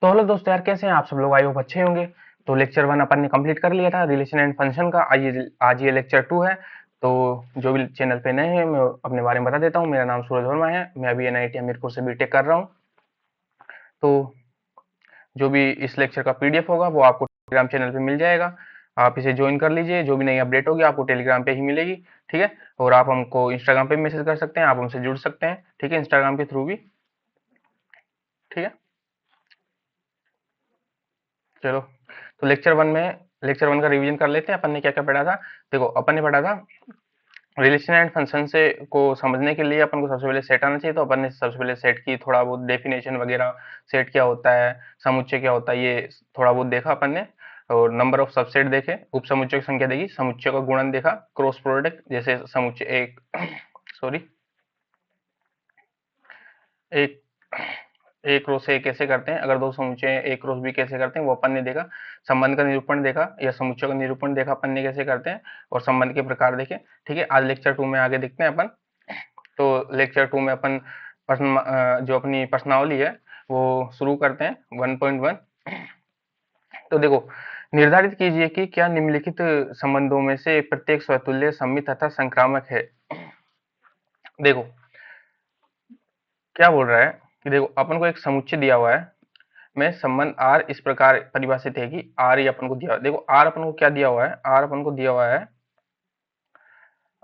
तो हेलो दोस्तों यार, कैसे हैं आप सब लोग? आई होप अच्छे होंगे। तो लेक्चर 1 अपन ने कंप्लीट कर लिया था रिलेशन एंड फंक्शन का। आज ये लेक्चर 2 है। तो जो भी चैनल पे नए हैं, मैं अपने बारे में बता देता हूँ। मेरा नाम सूरज वर्मा है, मैं अभी एनआईटी हमीरपुर से बीटेक कर रहा हूँ। तो जो भी इस लेक्चर का पीडीएफ होगा वो आपको टेलीग्राम चैनल पे मिल जाएगा। आप इसे ज्वाइन कर लीजिए, जो भी नई अपडेट होगी आपको टेलीग्राम पे ही मिलेगी। ठीक है। और आप हमको इंस्टाग्राम पे मैसेज कर सकते हैं, आप हमसे जुड़ सकते हैं, ठीक है, इंस्टाग्राम के थ्रू भी। ठीक है, चलो। तो लेक्चर 1 का रिवीजन कर लेते हैं। अपन ने क्या क्या पढ़ा था। देखो, अपन ने पढ़ा था रिलेशन एंड फंक्शन से को समझने के लिए अपन को सबसे पहले सेट आना चाहिए। तो अपन ने सबसे पहले सेट की थोड़ा बहुत डेफिनेशन वगैरह, सेट क्या होता है, समुच्चय क्या होता है, ये थोड़ा बहुत देखा अपन ने। और नंबर ऑफ सबसेट देखे, उप समुच्चय की संख्या देखी, समुच्चय का गुणन देखा, क्रॉस प्रोडक्ट जैसे समुच्चय एक सॉरी एक एक क्रॉस ए कैसे करते हैं, अगर दो समुच्चय हैं एक क्रॉस बी कैसे करते हैं वो अपन ने देखा। संबंध का निरूपण देखा, या समुच्चय का निरूपण देखा अपन ने कैसे करते हैं, और संबंध के प्रकार देखे। ठीक है, आज लेक्चर 2 में आगे देखते हैं अपन। तो लेक्चर 2 में अपन जो अपनी प्रश्नावली है वो शुरू करते हैं 1.1। तो देखो, निर्धारित कीजिए कि क्या निम्नलिखित संबंधों में से प्रत्येक स्वतुल्य, सममित तथा संक्रामक है। देखो क्या बोल रहा है कि देखो, अपन को एक समुच्चय दिया हुआ है में संबंध आर इस प्रकार परिभाषित है कि आर ही अपन को दिया। देखो आर अपन को क्या दिया हुआ है, आर अपन को दिया हुआ है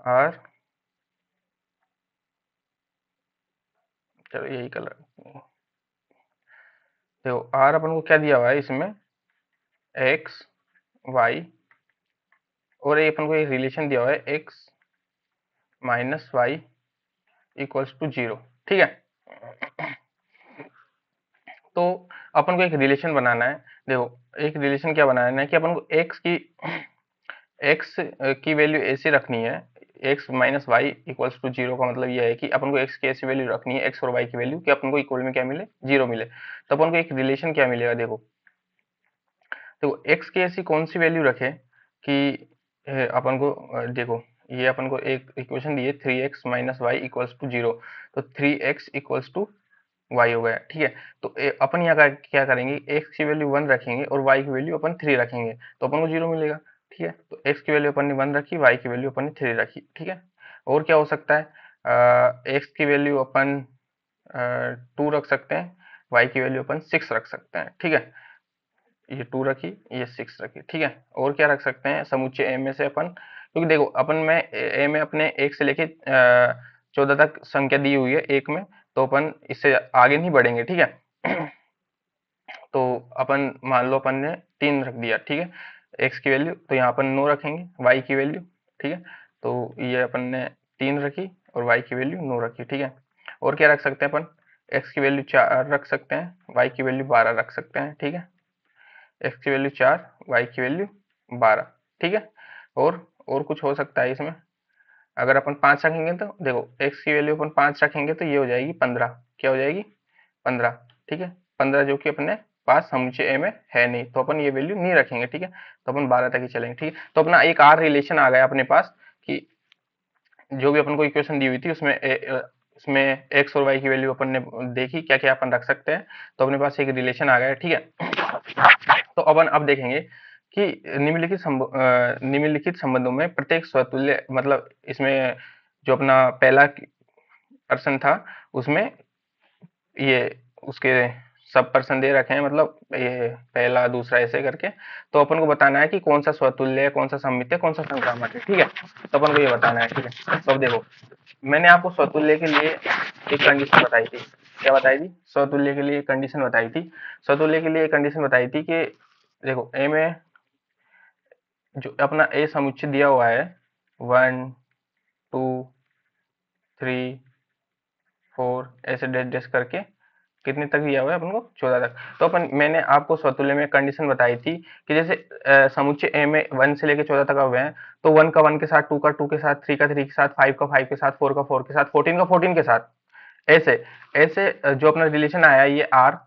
आर, चलो यही कलर। देखो आर अपन को क्या दिया हुआ है इसमें, एक्स वाई, और ये अपन को एक रिलेशन दिया हुआ है x minus y equals to 0। ठीक है। तो अपन को एक रिलेशन बनाना है। देखो एक रिलेशन क्या बनाना है कि अपन को एक्स की वैल्यू ऐसी रखनी है, x minus y equals to 0 का मतलब यह है कि अपन को एक्स की ऐसी वैल्यू रखनी है, एक्स और वाई की वैल्यू कि अपन को इक्वल में क्या मिले, 0 मिले। तो अपन को एक रिलेशन क्या मिलेगा, देखो देखो एक्स की ऐसी कौन सी वैल्यू रखे कि अपन को देखो, ये अपन को एक इक्वेशन दी है 3x minus y equals to 0। तो 3x इक्वल्स टू वाई हो गया। ठीक है। तो अपन यहाँ क्या करेंगे, एक्स की वैल्यू 1 रखेंगे और वाई की वैल्यू अपन 3 रखेंगे, तो अपन को 0 मिलेगा। ठीक है। तो एक्स की वैल्यू अपन ने 1 रखी, वाई की वैल्यू अपन ने 3 रखी। ठीक है। और क्या हो सकता है, एक्स की वैल्यू अपन 2 रख सकते हैं, वाई की वैल्यू अपन 6 रख सकते हैं। ठीक है, ये 2 रखी, ये 6 रखी। ठीक है। और क्या रख सकते हैं, समुच्चय ए में से अपन, क्योंकि देखो अपन में ए में अपने 1 से लेके 14 तक संख्या दी हुई है एक में, तो अपन इससे आगे नहीं बढ़ेंगे। ठीक है। तो अपन मान लो अपन ने 3 रख दिया। ठीक है, एक्स की वैल्यू, तो यहाँ अपन 9 रखेंगे, वाई की वैल्यू। ठीक है। तो ये अपन ने 3 रखी और वाई की वैल्यू 9 रखी। ठीक है। और क्या रख सकते हैं अपन, एक्स की वैल्यू 4 रख सकते हैं, वाई की वैल्यू 12 रख सकते हैं। ठीक है, एक्स की वैल्यू 4, वाई की वैल्यू 12। ठीक है। और कुछ हो सकता है इसमें, अगर अपन 5 रखेंगे तो देखो एक्स की वैल्यू अपन 5 रखेंगे तो ये हो जाएगी 15। क्या हो जाएगी, 15। ठीक है, 15 जो कि अपने पास समुच्चय ए में है नहीं, तो अपन ये वैल्यू नहीं रखेंगे। ठीक है, तो अपन 12 तक ही चलेंगे। ठीक है, तो अपना एक आर रिलेशन आ गया अपने पास कि जो भी अपन को इक्वेशन दी हुई थी उसमें एक्स और वाई की वैल्यू अपन ने देखी, क्या क्या अपन रख सकते हैं, तो अपने पास एक रिलेशन आ गया। ठीक है। तो अपन अब देखेंगे कि निम्नलिखित संबंधों में प्रत्येक स्वतुल्य, मतलब इसमें जो अपना पहला पर्सन था उसमें ये उसके सब पर्सन दे रखे हैं, मतलब ये पहला दूसरा ऐसे करके। तो अपन को बताना है कि कौन सा स्वतुल्य है, कौन सा सममित है, कौन सा संक्रामक है। ठीक है, तो अपन को ये बताना है। ठीक है, तो अब देखो, मैंने आपको स्वतुल्य के लिए एक कंडीशन बताई थी। क्या बताई थी, स्वतुल्य के लिए एक कंडीशन बताई थी। स्वतुल्य के लिए एक कंडीशन बताई थी कि देखो ए में जो अपना ए समुच्चय दिया हुआ है 1 2 3 4 ऐसे डैश डैश करके कितने तक दिया हुआ है अपन को, 14 तक। तो अपन मैंने आपको स्वतुल्य में कंडीशन बताई थी कि जैसे समुच्चय ए में 1 से लेके 14 तक हुए हैं, तो 1 का 1 के साथ, 2 का 2 के साथ, 3 का 3 के साथ, 5 का 5 के साथ, 4 का 4 के साथ, 14 का 14 के साथ, ऐसे ऐसे जो अपना रिलेशन आया है ये आर,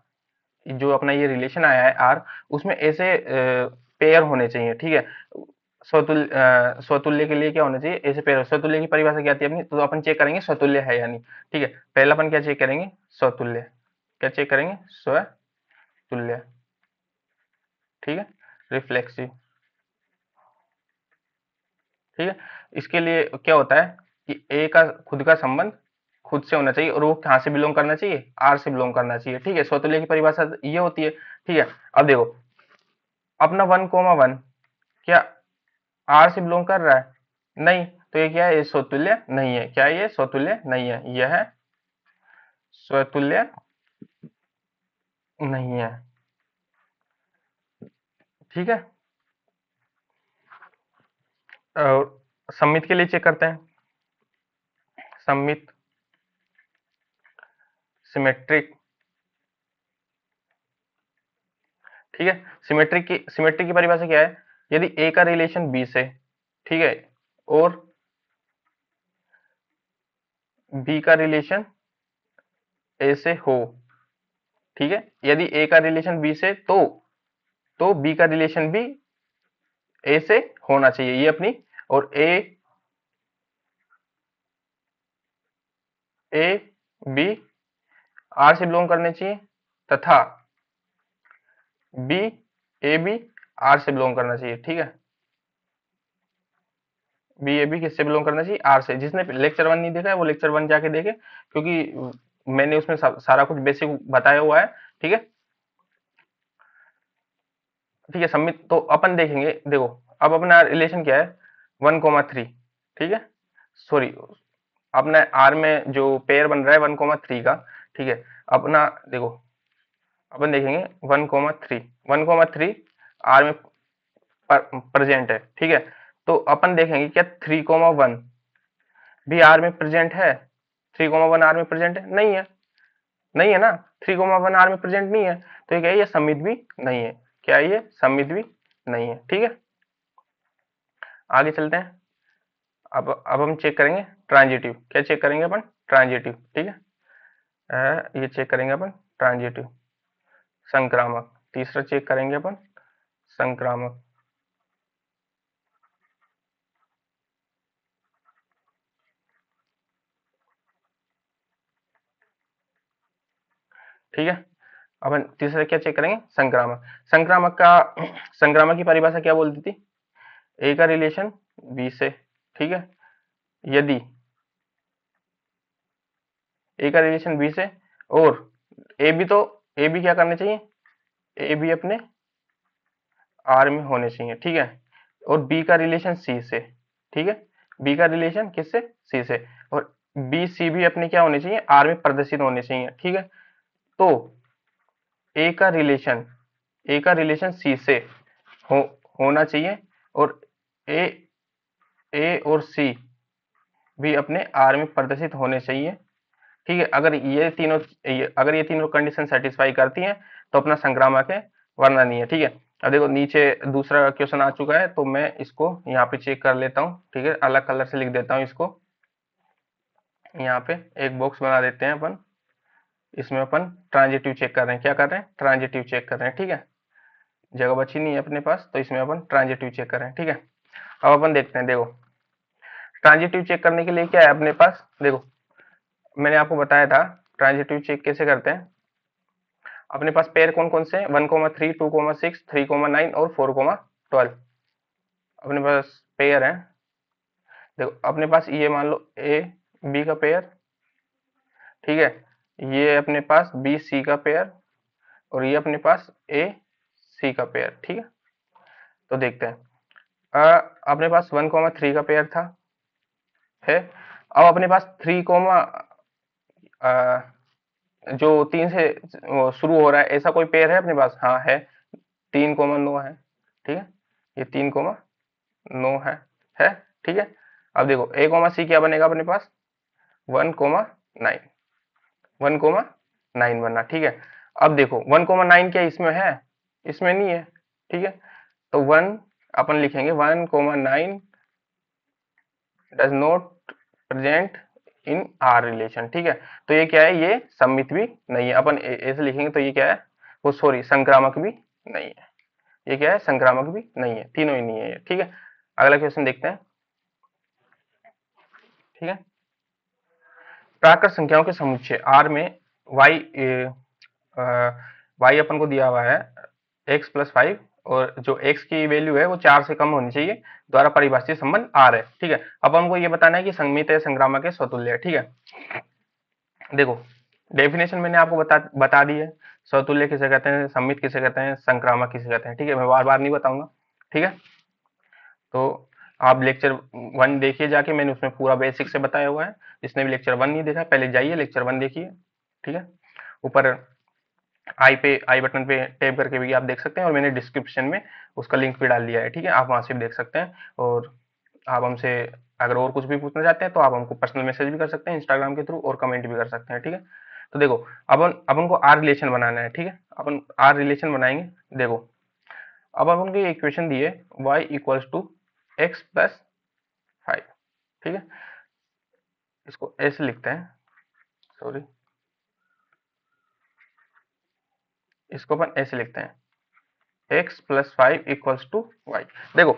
जो अपना ये रिलेशन आया है आर, उसमें ऐसे पेयर होने चाहिए। ठीक है, स्वतुल्य के लिए क्या होना चाहिए, ऐसे पेयर। स्वतुल्य की परिभाषा क्या आती है अपनी, तो अपन चेक करेंगे स्वतुल्य है या नहीं। ठीक है, पहला अपन क्या चेक करेंगे, स्वतुल्य। क्या चेक करेंगे, स्वतुल्य। तुल्य, ठीक है, रिफ्लेक्सिव, ठीक है। इसके लिए क्या होता है कि ए का खुद का संबंध खुद से होना चाहिए, और वो कहाँ से बिलोंग करना चाहिए, आर से बिलोंग करना चाहिए, ठीक है। स्वतुल्य की परिभाषा ये होती है, ठीक है। अब देखो अपना 1,1 क्या आर से बिलोंग कर रहा है, नहीं, तो ये क्या है, ये स्वतुल्य नहीं है। क्या है ये, स्वतुल्य नहीं है, यह है स्वतुल्य नहीं है, ठीक है। और सममित के लिए चेक करते हैं, सममित, सिमेट्रिक, ठीक है। सिमेट्रिक की परिभाषा क्या है, यदि ए का रिलेशन बी से, ठीक है, और बी का रिलेशन ए से हो, ठीक है, यदि ए का रिलेशन बी से, तो बी का रिलेशन भी ए से होना चाहिए, ये अपनी, और ए बी आर से बिलोंग करने चाहिए, तथा बी ए बी आर से बिलोंग करना चाहिए, ठीक है। बी ए बी किससे बिलोंग करना चाहिए, आर से। जिसने लेक्चर 1 नहीं देखा है वो लेक्चर 1 जाके देखे, क्योंकि मैंने उसमें सारा कुछ बेसिक बताया हुआ है, ठीक है, ठीक है। सबमिट तो अपन देखेंगे, देखो अब अपना रिलेशन क्या है, 1,3, ठीक है, सॉरी, अपना आर में जो पेयर बन रहा है 1,3 का, ठीक है। अपना देखो अपन देखेंगे 1,3, 1,3 आर में प्रेजेंट है, ठीक है। तो अपन देखेंगे क्या 3,1 भी आर में प्रेजेंट है, 3,1 आर में प्रेजेंट है, नहीं है, नहीं है ना, 3,1 आर में प्रेजेंट नहीं है, तो ये क्या है, ये सममित भी नहीं है। क्या है, ये सममित भी नहीं है, ठीक है। आगे चलते हैं। अब हम चेक करेंगे ट्रांजिटिव, क्या चेक करेंगे अपन, ट्रांजिटिव, ठीक है। ये चेक करेंगे अपन ट्रांजिटिव, संक्रामक, तीसरा चेक करेंगे अपन संक्रामक, ठीक है। अपन तीसरा क्या चेक करेंगे, संक्रामक। संक्रामक का संक्रामक की परिभाषा क्या बोलती थी, ए का रिलेशन बी से, ठीक है, यदि ए का रिलेशन बी से, और ए बी, तो ए बी क्या करने चाहिए, ए बी अपने आर में होने चाहिए, ठीक है, और बी का रिलेशन सी से, ठीक है, बी का रिलेशन किससे, सी से, और बी सी भी अपने क्या होने चाहिए, आर में प्रदर्शित होने चाहिए, ठीक है। तो ए का रिलेशन, ए का रिलेशन सी से हो होना चाहिए, और ए ए और सी भी अपने आर में प्रदर्शित होने चाहिए, ठीक है। अगर ये तीनों कंडीशन सेटिस्फाई करती हैं तो अपना संक्रामक है, वरना नहीं है, ठीक है। अब देखो नीचे दूसरा क्वेश्चन आ चुका है, तो मैं इसको यहाँ पे चेक कर लेता हूँ, ठीक है, अलग कलर से लिख देता हूँ इसको। यहाँ पे एक बॉक्स बना देते हैं अपन, इसमें अपन ट्रांजिटिव चेक कर रहे हैं, क्या कर रहे हैं, ट्रांजिटिव चेक कर रहे हैं, ठीक है। जगह बची नहीं है अपने पास, तो इसमें अपन ट्रांजिटिव चेक कर रहे हैं, ठीक है। अब अपन देखते हैं, देखो ट्रांजिटिव चेक करने के लिए क्या है अपने पास, देखो मैंने आपको बताया था ट्रांजिटिव चेक कैसे करते हैं। अपने पास पेयर कौन कौन से हैं, 1,3, 2,6, 3,9 और 4,12 अपने पास पेयर है। देखो अपने पास ये मान लो ए बी का पेयर, ठीक है, ये अपने पास बी सी का पेयर, और ये अपने पास ए सी का पेयर, ठीक है। तो देखते हैं, अपने पास 1,3 का पेयर था, है। अब अपने पास 3, जो 3 से शुरू हो रहा है, ऐसा कोई पेयर है अपने पास, हाँ है, 3,9 है, ठीक है, ये 3,9 है, ठीक है। अब देखो ए सी क्या बनेगा अपने पास, 1,9, 1,9 बनना, ठीक है। अब देखो 1,9 क्या इसमें है, इसमें नहीं है, ठीक है। तो 1 अपन लिखेंगे 1,9 does not present in are relation, ठीक है। तो ये क्या है, ये सममित भी नहीं है, अपन ऐसे लिखेंगे तो ये क्या है, वो सॉरी संक्रामक भी नहीं है, ये क्या है, संक्रामक भी नहीं है, तीनों ही नहीं है ये, ठीक है। अगला क्वेश्चन देखते हैं, ठीक है। प्राकृत संख्याओं के समुच्चय आर में वाई y अपन को दिया हुआ है x प्लस 5, और जो x की वैल्यू है वो 4 से कम होनी चाहिए, द्वारा परिभाषित संबंध r है। ठीक है, अब हमको ये बताना है कि संमित है संक्रामक है स्वतुल्य है। ठीक है, देखो डेफिनेशन मैंने आपको बता दी है। स्वतुल्य किसे कहते हैं, सम्मित किसे कहते हैं, संक्रामक किसे कहते हैं। ठीक है, मैं बार बार नहीं बताऊंगा। ठीक है, तो आप लेक्चर 1 देखिए जाके, मैंने उसमें पूरा बेसिक से बताया हुआ है। जिसने भी लेक्चर 1 नहीं देखा पहले जाइए लेक्चर 1 देखिए। ठीक है, ऊपर आई बटन पे टैप करके भी आप देख सकते हैं, और मैंने डिस्क्रिप्शन में उसका लिंक भी डाल दिया है। ठीक है, आप वहां से भी देख सकते हैं। और आप हमसे अगर और कुछ भी पूछना चाहते हैं तो आप हमको पर्सनल मैसेज भी कर सकते हैं इंस्टाग्राम के थ्रू, और कमेंट भी कर सकते हैं। ठीक है, तो देखो अपन को आर रिलेशन बनाना है। ठीक है, अपन आर रिलेशन बनाएंगे। देखो अब अपन को इक्वेशन दी है y equals to x plus 5। ठीक है, इसको ऐसे लिखते हैं, सॉरी, इसको अपन ऐसे लिखते हैं x plus 5 equals to y. देखो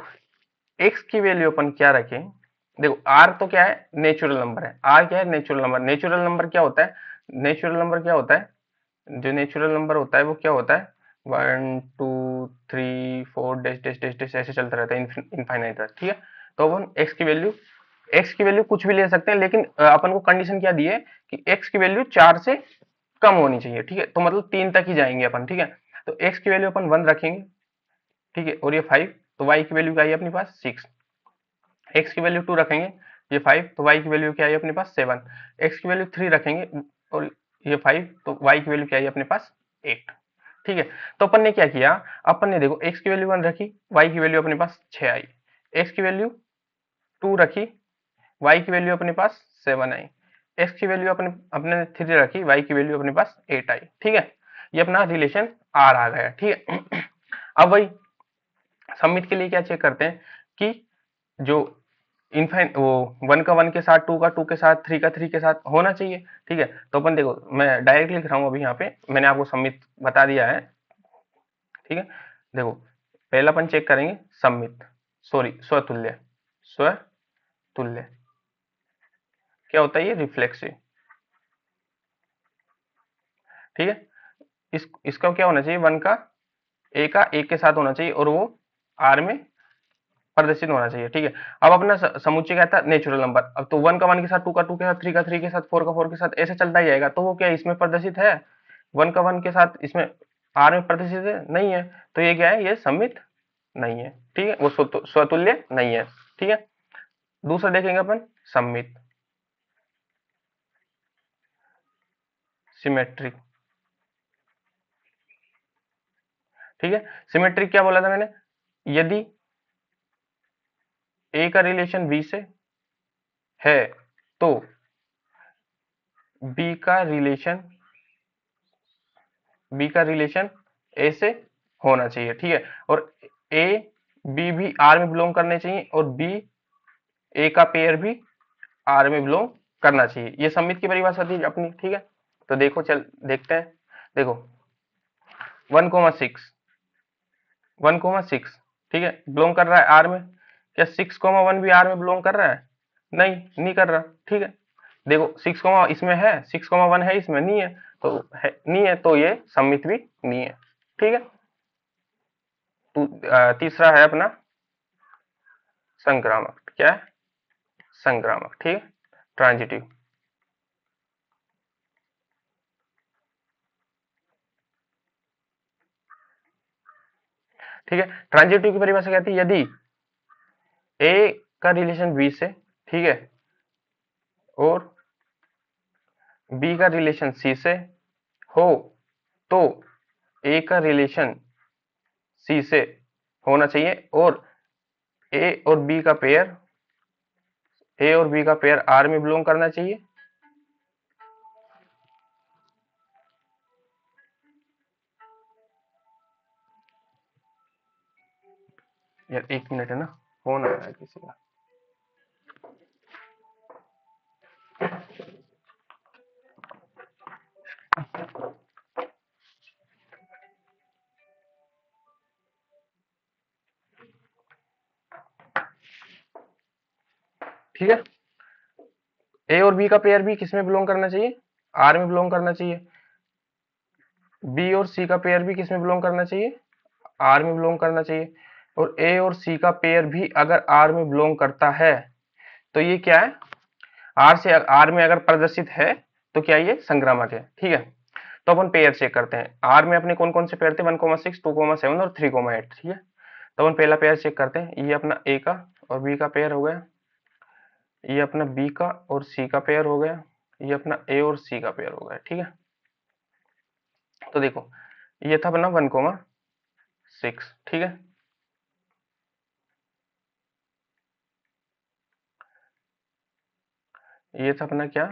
x की वैल्यू अपन क्या रखें, देखो r तो क्या है, नेचुरल नंबर है। r क्या है, नेचुरल नंबर। नेचुरल नंबर क्या होता है, नेचुरल नंबर क्या होता है, जो नेचुरल नंबर होता है वो क्या होता है, 1 2 3 4 डैश डैश डैश डैश ऐसे चलता रहता है इनफाइनाइट तक। ठीक है, तो अपन x की वैल्यू कुछ भी ले सकते हैं, लेकिन अपन को कंडीशन क्या दी है कि x की वैल्यू 4 से कम होनी चाहिए। ठीक है, तो मतलब 3 तक ही जाएंगे अपन। ठीक है, तो x की वैल्यू अपन 1 रखेंगे। ठीक है, और ये 5, तो y की वैल्यू क्या आई अपने पास 6। x की वैल्यू 2 रखेंगे, ये 5, तो y की वैल्यू क्या आई अपने पास 7। x की वैल्यू 3 रखेंगे और ये 5, तो y की वैल्यू क्या आई अपने पास 8। ठीक है, तो अपन ने क्या किया, अपन ने देखो x की वैल्यू 1 रखी, y की वैल्यू अपने पास 6 आई। x की वैल्यू 2 रखी, y की वैल्यू अपने पास 7 आई। x की वैल्यू अपने अपने 3 रखी, y की वैल्यू अपने पास 8 आई। ठीक है, ये अपना रिलेशन आर आ गया। ठीक है, अब वही सबमिट के लिए क्या चेक करते हैं कि जो इनफाइन वो 1 का 1 के साथ, 2 का 2 के साथ, 3 का 3 के साथ होना चाहिए। ठीक है, तो अपन देखो मैं डायरेक्ट लिख रहा हूँ अभी, यहाँ पे मैंने आपको सबमिट बता दिया है। ठीक है, देखो पहला अपन चेक करेंगे सम्मित, सॉरी स्वतुल्य। स्वतुल्य क्या होता है, ये रिफ्लेक्सिव। ठीक है, इसका क्या होना चाहिए, 1 का ए का एक के साथ होना चाहिए, और वो आर में प्रदर्शित होना चाहिए। ठीक है, अब अपना समुच्चय क्या था, नेचुरल नंबर। अब तो 1 का 1 के साथ, 2 का 2 के साथ, 3 का 3 के साथ, 4 का 4 के साथ ऐसे चलता ही जाएगा। तो वो क्या इसमें प्रदर्शित है, 1 का 1 के साथ इसमें आर में प्रदर्शित है, नहीं है। तो ये क्या है, ये सम्मित नहीं है। ठीक है, वो स्वतुल्य नहीं है। ठीक है, दूसरा देखेंगे अपन सम्मित, सिमेट्रिक। ठीक है, सिमेट्रिक क्या बोला था मैंने, यदि ए का रिलेशन बी से है तो बी का रिलेशन ए से होना चाहिए। ठीक है, और ए बी भी आर में बिलोंग करने चाहिए, और बी ए का पेयर भी आर में बिलोंग करना चाहिए। ये सम्मित की परिभाषा थी अपनी। ठीक है, तो देखो चल देखते हैं। देखो 1,6, 1,6, ठीक है, बिलोंग कर रहा है आर में। क्या 6,1 भी आर में बिलोंग कर रहा है, नहीं नहीं कर रहा। ठीक है, देखो 6, इसमें है, 6,1 है, इसमें नहीं है, तो है नहीं है, तो ये सम्मित भी नहीं है। ठीक है, तीसरा है अपना संक्रामक। क्या है, संक्रामक। ठीक है, ट्रांजिटिव। ठीक है, ट्रांजिटिव की परिभाषा कहती है यदि ए का रिलेशन बी से, ठीक है, और बी का रिलेशन सी से हो, तो ए का रिलेशन सी से होना चाहिए, और ए और बी का पेयर आर में बिलोंग करना चाहिए। यार 1 मिनट है ना, फोन आ रहा है किसी का। ठीक है, ए और बी का पेयर भी किस में बिलोंग करना चाहिए, आर में बिलोंग करना चाहिए। बी और सी का पेयर भी किस में बिलोंग करना चाहिए, आर में बिलोंग करना चाहिए। और ए और सी का पेयर भी अगर आर में बिलोंग करता है तो ये क्या है, आर से आर में अगर प्रदर्शित है तो क्या ये संक्रामक है, ठीक है। तो अपन पेयर चेक करते हैं, आर में अपने कौन कौन से पेयर थे, 1,6, 2,7 और 3,8, ठीक है। तो अपन पहला पेयर चेक करते हैं, ये अपना ए का और बी का पेयर हो गया, ये अपना बी का और सी का पेयर हो गया, ये अपना ए और सी का पेयर हो गया, ठीक है। तो देखो ये था अपना 1,6, ठीक है। ये था अपना क्या,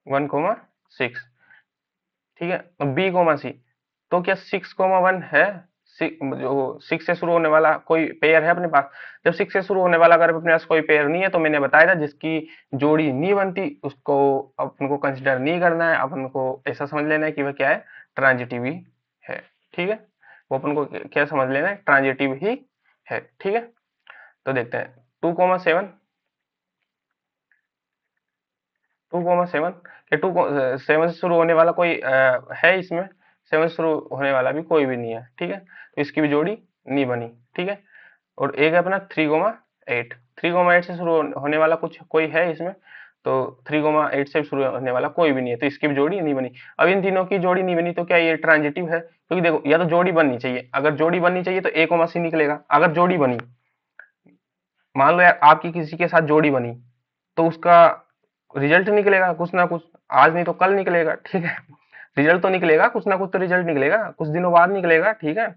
1,6, ठीक है। अब बी कोमा सी, तो क्या 6,1 है, जो 6 से शुरू होने वाला कोई पेयर है अपने पास। जब 6 से शुरू होने वाला अगर अपने पास कोई पेयर नहीं है तो मैंने बताया था जिसकी जोड़ी नहीं बनती उसको अपन को कंसिडर नहीं करना है, अपन को ऐसा समझ लेना है कि वह क्या है, ट्रांजिटिव ही है, ठीक है। वो अपन को क्या समझ लेना है, ट्रांजिटिव ही है, ठीक है। तो देखते हैं 2,7, 2,7 के 2,7 से शुरू होने वाला कोई है इसमें, 7 से शुरू होने वाला भी कोई भी नहीं है, ठीक है। तो इसकी भी जोड़ी नहीं बनी, ठीक है। और एक है अपना 3,8, 3,8 से शुरू होने वाला कुछ कोई है इसमें, तो 3,8 से शुरू होने वाला कोई भी नहीं है, तो इसकी भी जोड़ी नहीं बनी। अब इन तीनों की जोड़ी नहीं बनी तो क्या ये ट्रांजिटिव है, क्योंकि देखो या तो जोड़ी बननी चाहिए, अगर जोड़ी बननी चाहिए तो A, C निकलेगा। अगर जोड़ी बनी, मान लो यार आपकी किसी के साथ जोड़ी बनी, तो उसका रिजल्ट निकलेगा कुछ ना कुछ, आज नहीं तो कल निकलेगा, ठीक है। रिजल्ट तो निकलेगा, कुछ ना कुछ तो रिजल्ट निकलेगा, कुछ दिनों बाद निकलेगा, ठीक है।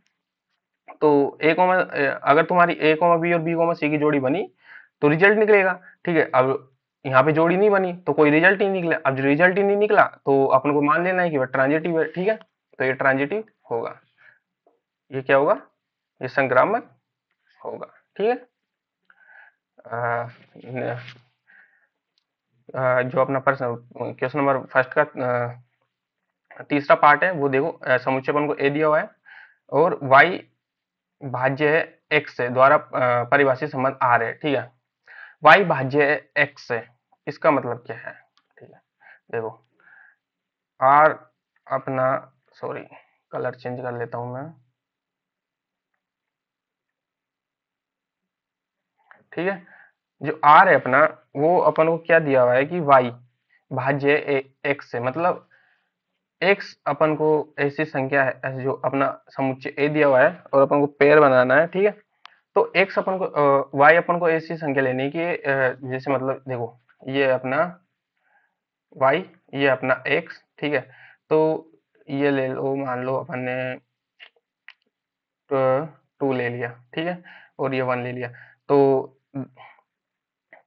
तो अगर तुम्हारी A, B और B, C की जोड़ी बनी तो रिजल्ट निकलेगा, ठीक है। अब यहाँ पे जोड़ी नहीं बनी तो कोई रिजल्ट ही नहीं निकला, अब रिजल्ट ही नहीं निकला तो अपन को मान लेना है कि वह ट्रांजिटिव है, ठीक है। तो ये ट्रांजिटिव होगा, ये क्या होगा, ये संक्रामक होगा, ठीक है। अ, जो अपना प्रश्न क्वेश्चन नंबर फर्स्ट का तीसरा पार्ट है वो देखो, समुच्चय अपन को ए दिया हुआ है और वाई भाज्य है एक्स से द्वारा परिभाषित संबंध आर है, ठीक है। वाई भाज्य है एक्स से, इसका मतलब क्या है, ठीक है। देखो आर अपना, सॉरी कलर चेंज कर लेता हूं मैं, ठीक है। जो आर है अपना, वो अपन को क्या दिया हुआ है कि वाई भाज्य एक्स से, मतलब एक्स अपन को ऐसी संख्या है, ऐसे जो अपना समुच्चय ए दिया हुआ है और अपन को पेयर बनाना है, ठीक है। तो एक्स अपन को वाई अपन को ऐसी संख्या लेनी है कि जैसे मतलब देखो ये अपना वाई, ये अपना एक्स, ठीक है। तो ये ले लो, मान लो अपन ने 2 ले लिया, ठीक है। और ये 1 ले लिया, तो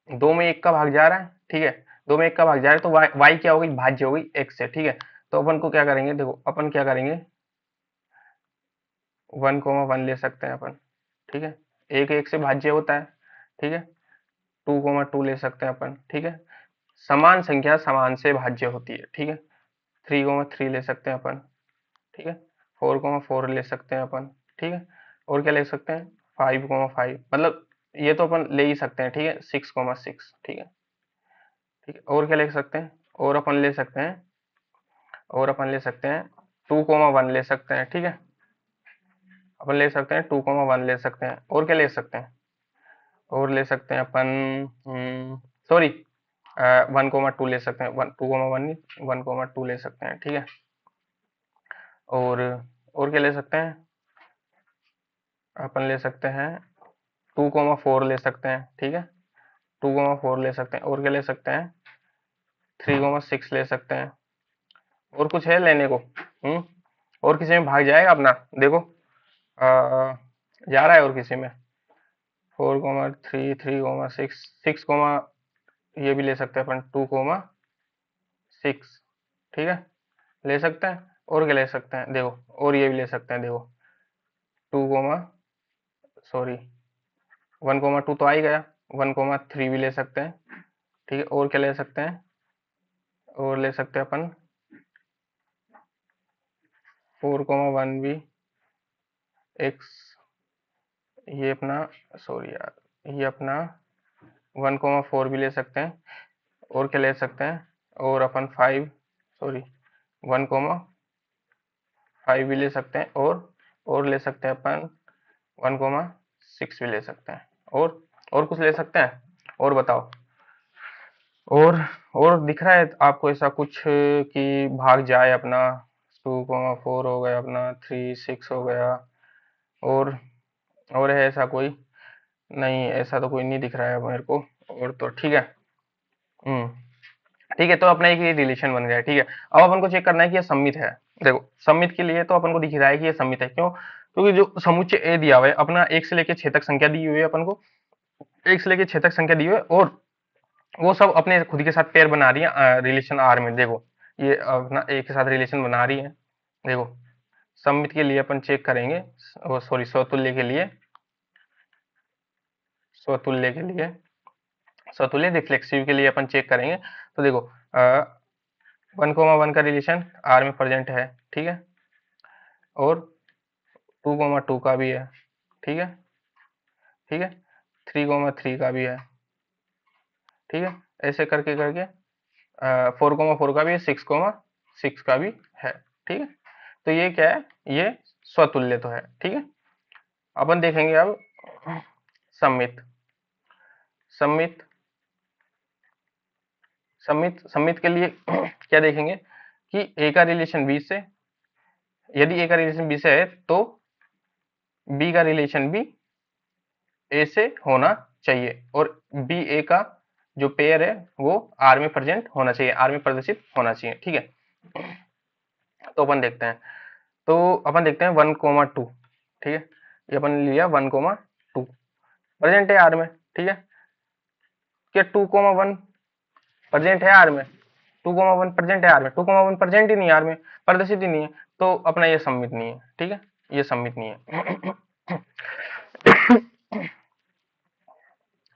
दो में एक का भाग जा रहा है, ठीक है। दो में एक का भाग जा रहा है तो वाई क्या हो गई, भाज्य हो गई एक्स से, ठीक है। तो अपन को क्या करेंगे, देखो अपन क्या करेंगे, 1,1 ले सकते हैं अपन, ठीक है। एक एक से भाज्य होता है, ठीक है। 2,2 ले सकते हैं अपन, ठीक है। समान संख्या समान से भाज्य होती है, ठीक है। 3,3 ले सकते हैं अपन, ठीक है। 4,4 ले सकते हैं अपन, ठीक है। और क्या ले सकते हैं, 5,5, मतलब ये तो अपन ले ही सकते हैं, ठीक है। 6,6, ठीक है, ठीक है। और क्या ले सकते हैं, और अपन ले सकते हैं, और अपन ले सकते हैं 2,1 ले सकते हैं, ठीक है। अपन ले सकते हैं 2,1 ले सकते हैं, और क्या ले सकते हैं, और ले सकते हैं अपन, सॉरी 1,2 ले सकते हैं, 2,1 नहीं 1,2 ले सकते हैं, ठीक है। और और क्या ले सकते हैं, अपन ले सकते हैं 2,4 ले सकते हैं, ठीक है। 2,4 ले सकते हैं, और क्या ले सकते हैं, 3,6 ले सकते हैं। और कुछ है लेने को, और किसी में भाग जाएगा अपना, देखो जा रहा है और किसी में 4,3, 3,6, 6, ये भी ले सकते हैं अपन 2,6, ठीक है, ले सकते हैं। और क्या ले सकते हैं, देखो और ये भी ले सकते हैं, देखो 2, सॉरी 1,2 तो आ ही गया, 1,3 भी ले सकते हैं, ठीक है। और क्या ले सकते हैं, और ले सकते हैं अपन 4,1 भी, एक्स, ये अपना, सॉरी यार ये अपना 1,4 भी ले सकते हैं। और क्या ले सकते हैं, और अपन 5, सॉरी 1, 5 भी ले सकते हैं, और ले सकते हैं अपन 1,6 भी ले सकते हैं, और कुछ ले सकते हैं, और बताओ। और और दिख रहा है आपको ऐसा कुछ कि भाग जाए अपना? 2,4 हो गया अपना, 3,6 हो गया, और और है ऐसा कोई? नहीं, ऐसा तो कोई नहीं दिख रहा है मेरे को। और तो ठीक है। हम्म। ठीक है, तो अपना एक ये रिलेशन बन गया है, ठीक है। अब अपन को चेक करना है कि ये सममित है। देखो, सममित के लिए तो अपन को दिख रहा है कि ये सममित है, क्यों? क्योंकि जो समुच्चय ए दिया हुआ है अपना, एक से लेके 6 तक संख्या दी हुई है अपन को, एक से लेके 6 तक संख्या दी हुई है, और वो सब अपने खुद के साथ पेयर बना रही है रिलेशन आर में। देखो, ये अपना एक के साथ रिलेशन बना रही है। देखो, सममित के लिए अपन चेक करेंगे, सॉरी, स्वतुल्य के लिए, स्वतुल्य रिफ्लेक्सिव के लिए अपन चेक करेंगे। तो देखो, 1,1 का रिलेशन आर में प्रेजेंट है, ठीक है, और 2,2 का भी है, ठीक है, ठीक है, 3,3 का भी है, ठीक है, ऐसे करके करके 4,4 का भी है, 6,6 का भी है, ठीक है। तो ये क्या है? ये स्वतुल्य तो है, ठीक है। अपन देखेंगे अब सम्मित। सम्मित सम्मित सम्मित के लिए क्या देखेंगे कि ए का रिलेशन बी से, यदि ए का रिलेशन बी से है तो बी का रिलेशन भी ए से होना चाहिए, और बी ए का जो पेयर है वो आर में प्रेजेंट होना चाहिए, आर में प्रदर्शित होना चाहिए, ठीक है। तो अपन देखते हैं, तो अपन देखते हैं 1,2, ठीक है। ये अपन लिया 1,2 प्रेजेंट है आर में, ठीक है। क्या 2,1 प्रेजेंट है आर में? 2,1 प्रेजेंट है आर में? 2,1 प्रेजेंट ही नहीं है आर में, प्रदर्शित ही नहीं है, तो अपना ये सम्मित नहीं है, ठीक है, ये सम्मित नहीं है।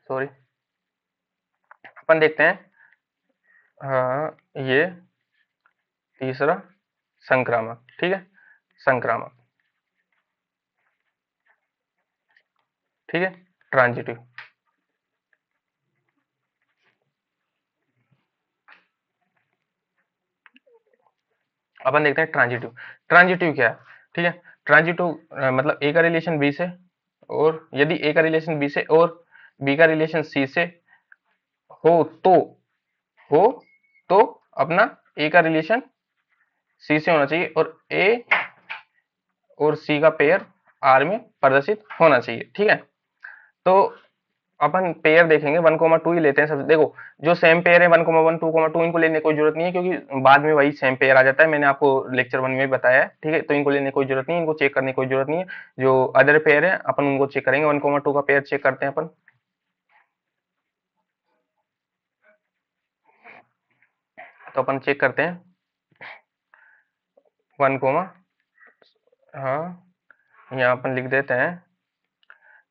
सॉरी। अपन देखते हैं, हाँ, ये तीसरा संक्रामक, ठीक है, संक्रामक, ठीक है, ट्रांजिटिव। अपन देखते हैं ट्रांजिटिव। ट्रांजिटिव क्या है? ठीक है, ट्रांजिटिव मतलब ए का रिलेशन बी से, और यदि ए का रिलेशन बी से और बी का रिलेशन सी से हो तो हो तो अपना ए का रिलेशन सी से होना चाहिए, और ए और सी का पेयर आर में प्रदर्शित होना चाहिए, ठीक है। तो अपन पेयर देखेंगे, 1,2 ही लेते हैं सब। देखो, जो सेम पेयर है 1,1 2,2, इनको लेने की कोई जरूरत नहीं है, क्योंकि बाद में वही सेम पेयर आ जाता है, मैंने आपको लेक्चर 1 में भी बताया है, ठीक है। तो इनको लेने की कोई जरूरत नहीं है, इनको चेक करने की कोई जरूरत नहीं है। जो अदर पेयर है अपन उनको चेक करेंगे। 1,2 का पेयर चेक करते हैं अपन। तो अपन चेक करते हैं 1, हाँ, यहाँ अपन लिख देते हैं,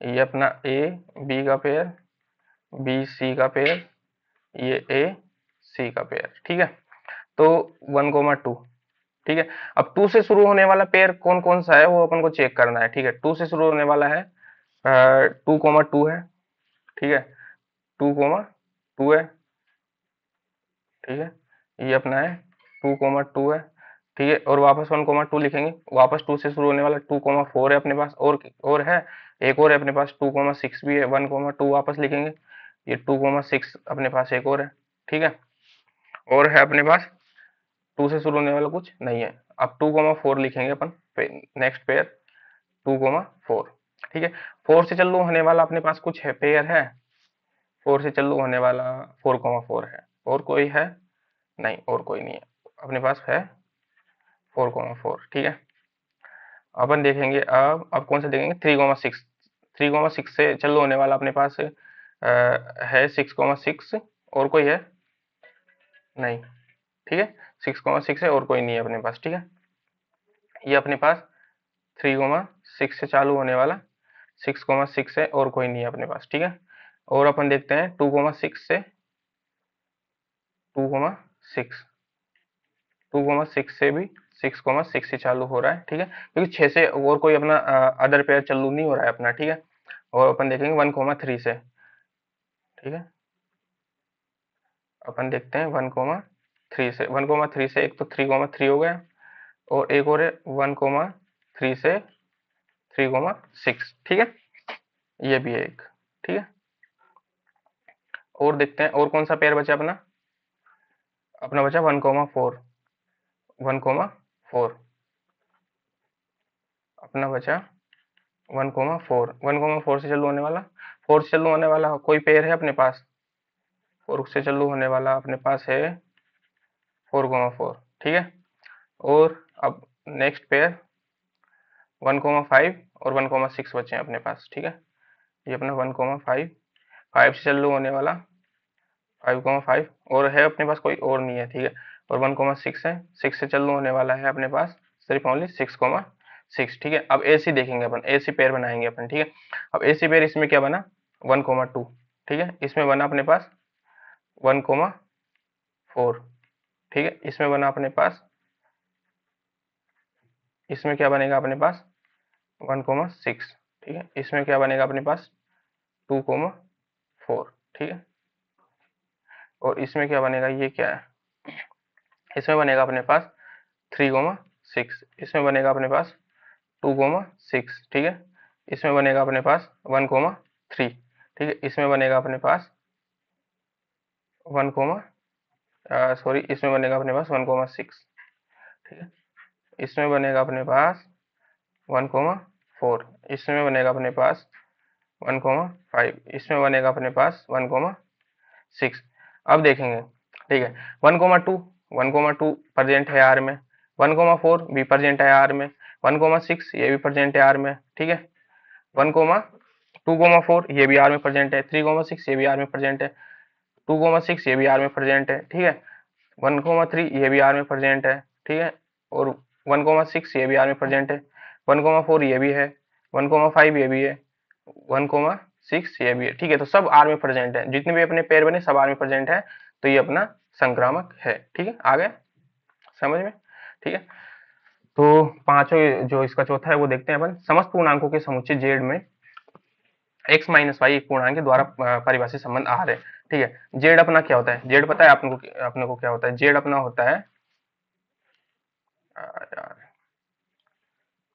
ये अपना ए बी का पेयर, बी सी का पेयर, ये ए सी का पेयर, ठीक है। तो 1,2, ठीक है। अब 2 से शुरू होने वाला पेयर कौन कौन सा है वो अपन को चेक करना है, ठीक है। 2 से शुरू होने वाला है 2,2 है, ठीक है, 2,2 है, ठीक है, ये अपना है 2,2 है, ठीक है। और वापस 1,2 लिखेंगे, वापस 2 से शुरू होने वाला 2,4 है अपने पास, और है एक और है अपने पास 2,6 भी है, 1,2 वापस लिखेंगे, ये 2,6 अपने पास एक और है, ठीक है। और है अपने पास 2 से शुरू होने वाला कुछ नहीं है। अब 2,4 लिखेंगे अपन, नेक्स्ट पेयर 2,4, ठीक है। 4 से चालू होने वाला अपने पास कुछ है, पेयर है 4 से चालू होने वाला 4,4 है, और कोई है नहीं, और कोई नहीं है अपने पास, है 4,4, ठीक है। अपन देखेंगे अब कौन सा देखेंगे, 3,6। 3,6 से चालू होने वाला अपने पास है 6,6, और कोई है नहीं, ठीक है। 6,6 है और कोई नहीं है अपने पास, ठीक है। ये अपने पास 3,6 से चालू होने वाला 6,6 है और कोई नहीं है अपने पास, ठीक है। और अपन देखते हैं 2,6 से 2,6, 2,6 से भी 6,6 से चालू हो रहा है, ठीक है, क्योंकि 6 से और कोई अपना अदर पेयर चालू नहीं हो रहा है अपना, ठीक है। और अपन देखेंगे 1,3 से, ठीक है। अपन देखते हैं 1,3 से, 1,3 से एक तो 3,3 हो गया, और एक और है 1,3 से 3,6, ठीक है, ये भी है एक, ठीक है। और देखते हैं और कौन सा पेयर बचा अपना, अपना बचा 1,4, 1,4 अपना बचा 1,4, 1,4 से चालू होने वाला, 4 से चालू होने वाला कोई पेयर है अपने पास, 4 से चालू होने वाला अपने पास है 4,4, ठीक है। और अब नेक्स्ट पेयर 1,5 और 1,6 बचे हैं अपने पास, ठीक है। ये अपना 1,5, 5 से चालू होने वाला 5,5 और है अपने पास, कोई और नहीं है, ठीक है। और 1,6 है, 6 से चालू होने वाला है अपने पास सिर्फ ओनली 6,6, ठीक है। अब एसी देखेंगे अपन, एसी पेयर बनाएंगे अपन, ठीक है। अब एसी पेयर इसमें क्या बना 1,2, ठीक है। इसमें बना अपने पास 1,4, ठीक है। इसमें बना अपने पास, इसमें क्या बनेगा अपने पास 1,6, ठीक है। इसमें क्या बनेगा अपने पास 2,4, ठीक है। और इसमें क्या बनेगा, ये क्या है, इसमें बनेगा अपने पास 3,6, इसमें बनेगा अपने पास 2,6, ठीक है। इसमें बनेगा अपने पास 1,3, ठीक है। इसमें बनेगा अपने पास 1, सॉरी, इसमें बनेगा अपने पास 1,6, ठीक है। इसमें बनेगा अपने पास 1,4, इसमें बनेगा अपने पास 1,5, इसमें बनेगा अपने पास 1,6। अब देखेंगे, ठीक है। 1,2, 1,2 प्रेजेंट है आर में, 1,4 भी प्रेजेंट है आर में, 1,6 ये भी प्रेजेंट है आर में, ठीक है। 1,2,4 ये भी आर में प्रेजेंट है, 3,6 ये भी आर में प्रेजेंट है, 2,6 ये भी आर में प्रेजेंट है, ठीक है। 1,3 ये भी आर में प्रेजेंट है, ठीक है। और 1,6 ये भी आर में प्रेजेंट है, 1,4 ये भी है, 1,5 ये भी है, 1,6 ये भी है, ठीक है। तो सब आर में प्रेजेंट है, जितने भी अपने पेयर बने सब आर में प्रेजेंट है, तो ये अपना संक्रामक है, ठीक है। आ गया समझ में, ठीक है। तो पांचों जो इसका चौथा है वो देखते हैं अपन, समस्त पूर्णांकों के समुच्चय जेड में x माइनस वाई एक पूर्णांक के द्वारा परिभाषित संबंध आहार है, ठीक है। जेड अपना क्या होता है, जेड पता है अपने को क्या होता है, जेड अपना होता है यार,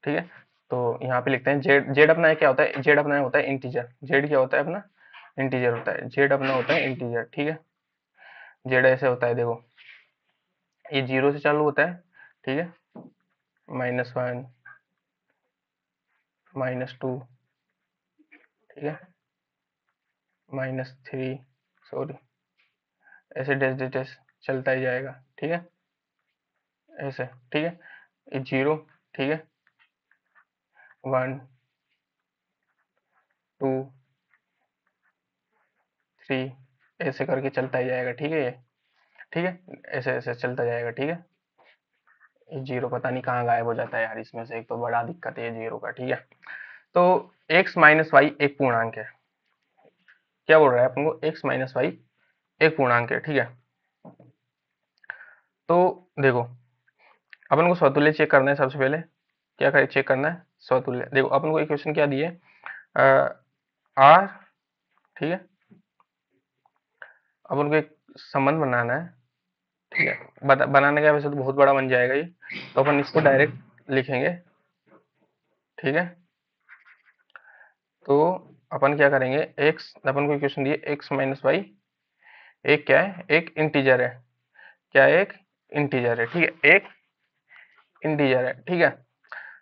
ठीक है। तो यहाँ पे लिखते हैं जेड, जेड अपना क्या होता है, जेड अपना होता है इंटीजर, जेड क्या होता है अपना इंटीजर होता है, जेड अपना होता है इंटीजर, ठीक है। जेड ऐसे होता है देखो, ये 0 से चालू होता है, ठीक है, -1, -2, ठीक है, -3, सॉरी, ऐसे डैश डैश डैश चलता ही जाएगा, ठीक है, ऐसे, ठीक है। ये 0, ठीक है, 1, 2, 3 ऐसे करके चलता ही जाएगा, ठीक है, ये ठीक है, ऐसे ऐसे चलता जाएगा, ठीक है। ये 0 पता नहीं कहाँ गायब हो जाता है यार, इसमें से एक तो बड़ा दिक्कत है ये 0 का, ठीक है। तो x माइनस वाई एक पूर्णांक है, क्या बोल रहा है अपन को, x माइनस वाई एक पूर्णांक है, ठीक है। तो देखो अपन को स्वतुल्य चेक करना है, सबसे पहले क्या करें, चेक करना है स्वतुल्य। देखो अपन को इक्वेशन क्या दी है, आर, ठीक है। अपन को एक संबंध बनाना है, ठीक है। बनाने का वैसे तो बहुत बड़ा बन जाएगा ये, तो अपन इसको डायरेक्ट लिखेंगे, ठीक है। तो अपन क्या करेंगे, x अपन को इक्वेशन दी है x माइनस वाई, एक क्या है, एक इंटीजर है, क्या है, एक इंटीजर है, ठीक है, एक इंटीजर है, ठीक है।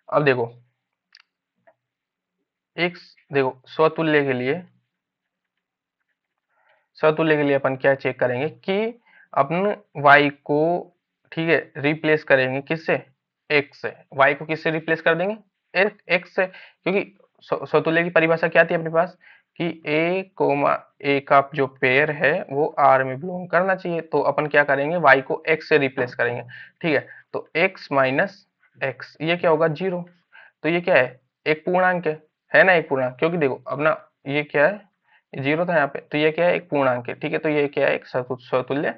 अब देखो x, देखो स्वतुल्य के लिए अपन क्या चेक करेंगे कि अपन y को, ठीक है, रिप्लेस करेंगे किससे, x से, y को किससे रिप्लेस कर देंगे, x से, क्योंकि स्वतुल्य की परिभाषा क्या थी अपने पास कि a का जो पेयर है वो r में बिलोंग करना चाहिए, तो अपन क्या करेंगे y को x से रिप्लेस करेंगे, ठीक है। तो x माइनस एक्स ये क्या होगा 0, तो ये क्या है, एक पूर्णांक है ना, एक पूर्णांक, क्योंकि देखो अपना ये क्या है, 0 था यहाँ पे, तो ये क्या है, एक पूर्णांक है, ठीक है। तो ये क्या है, एक स्वतुल्य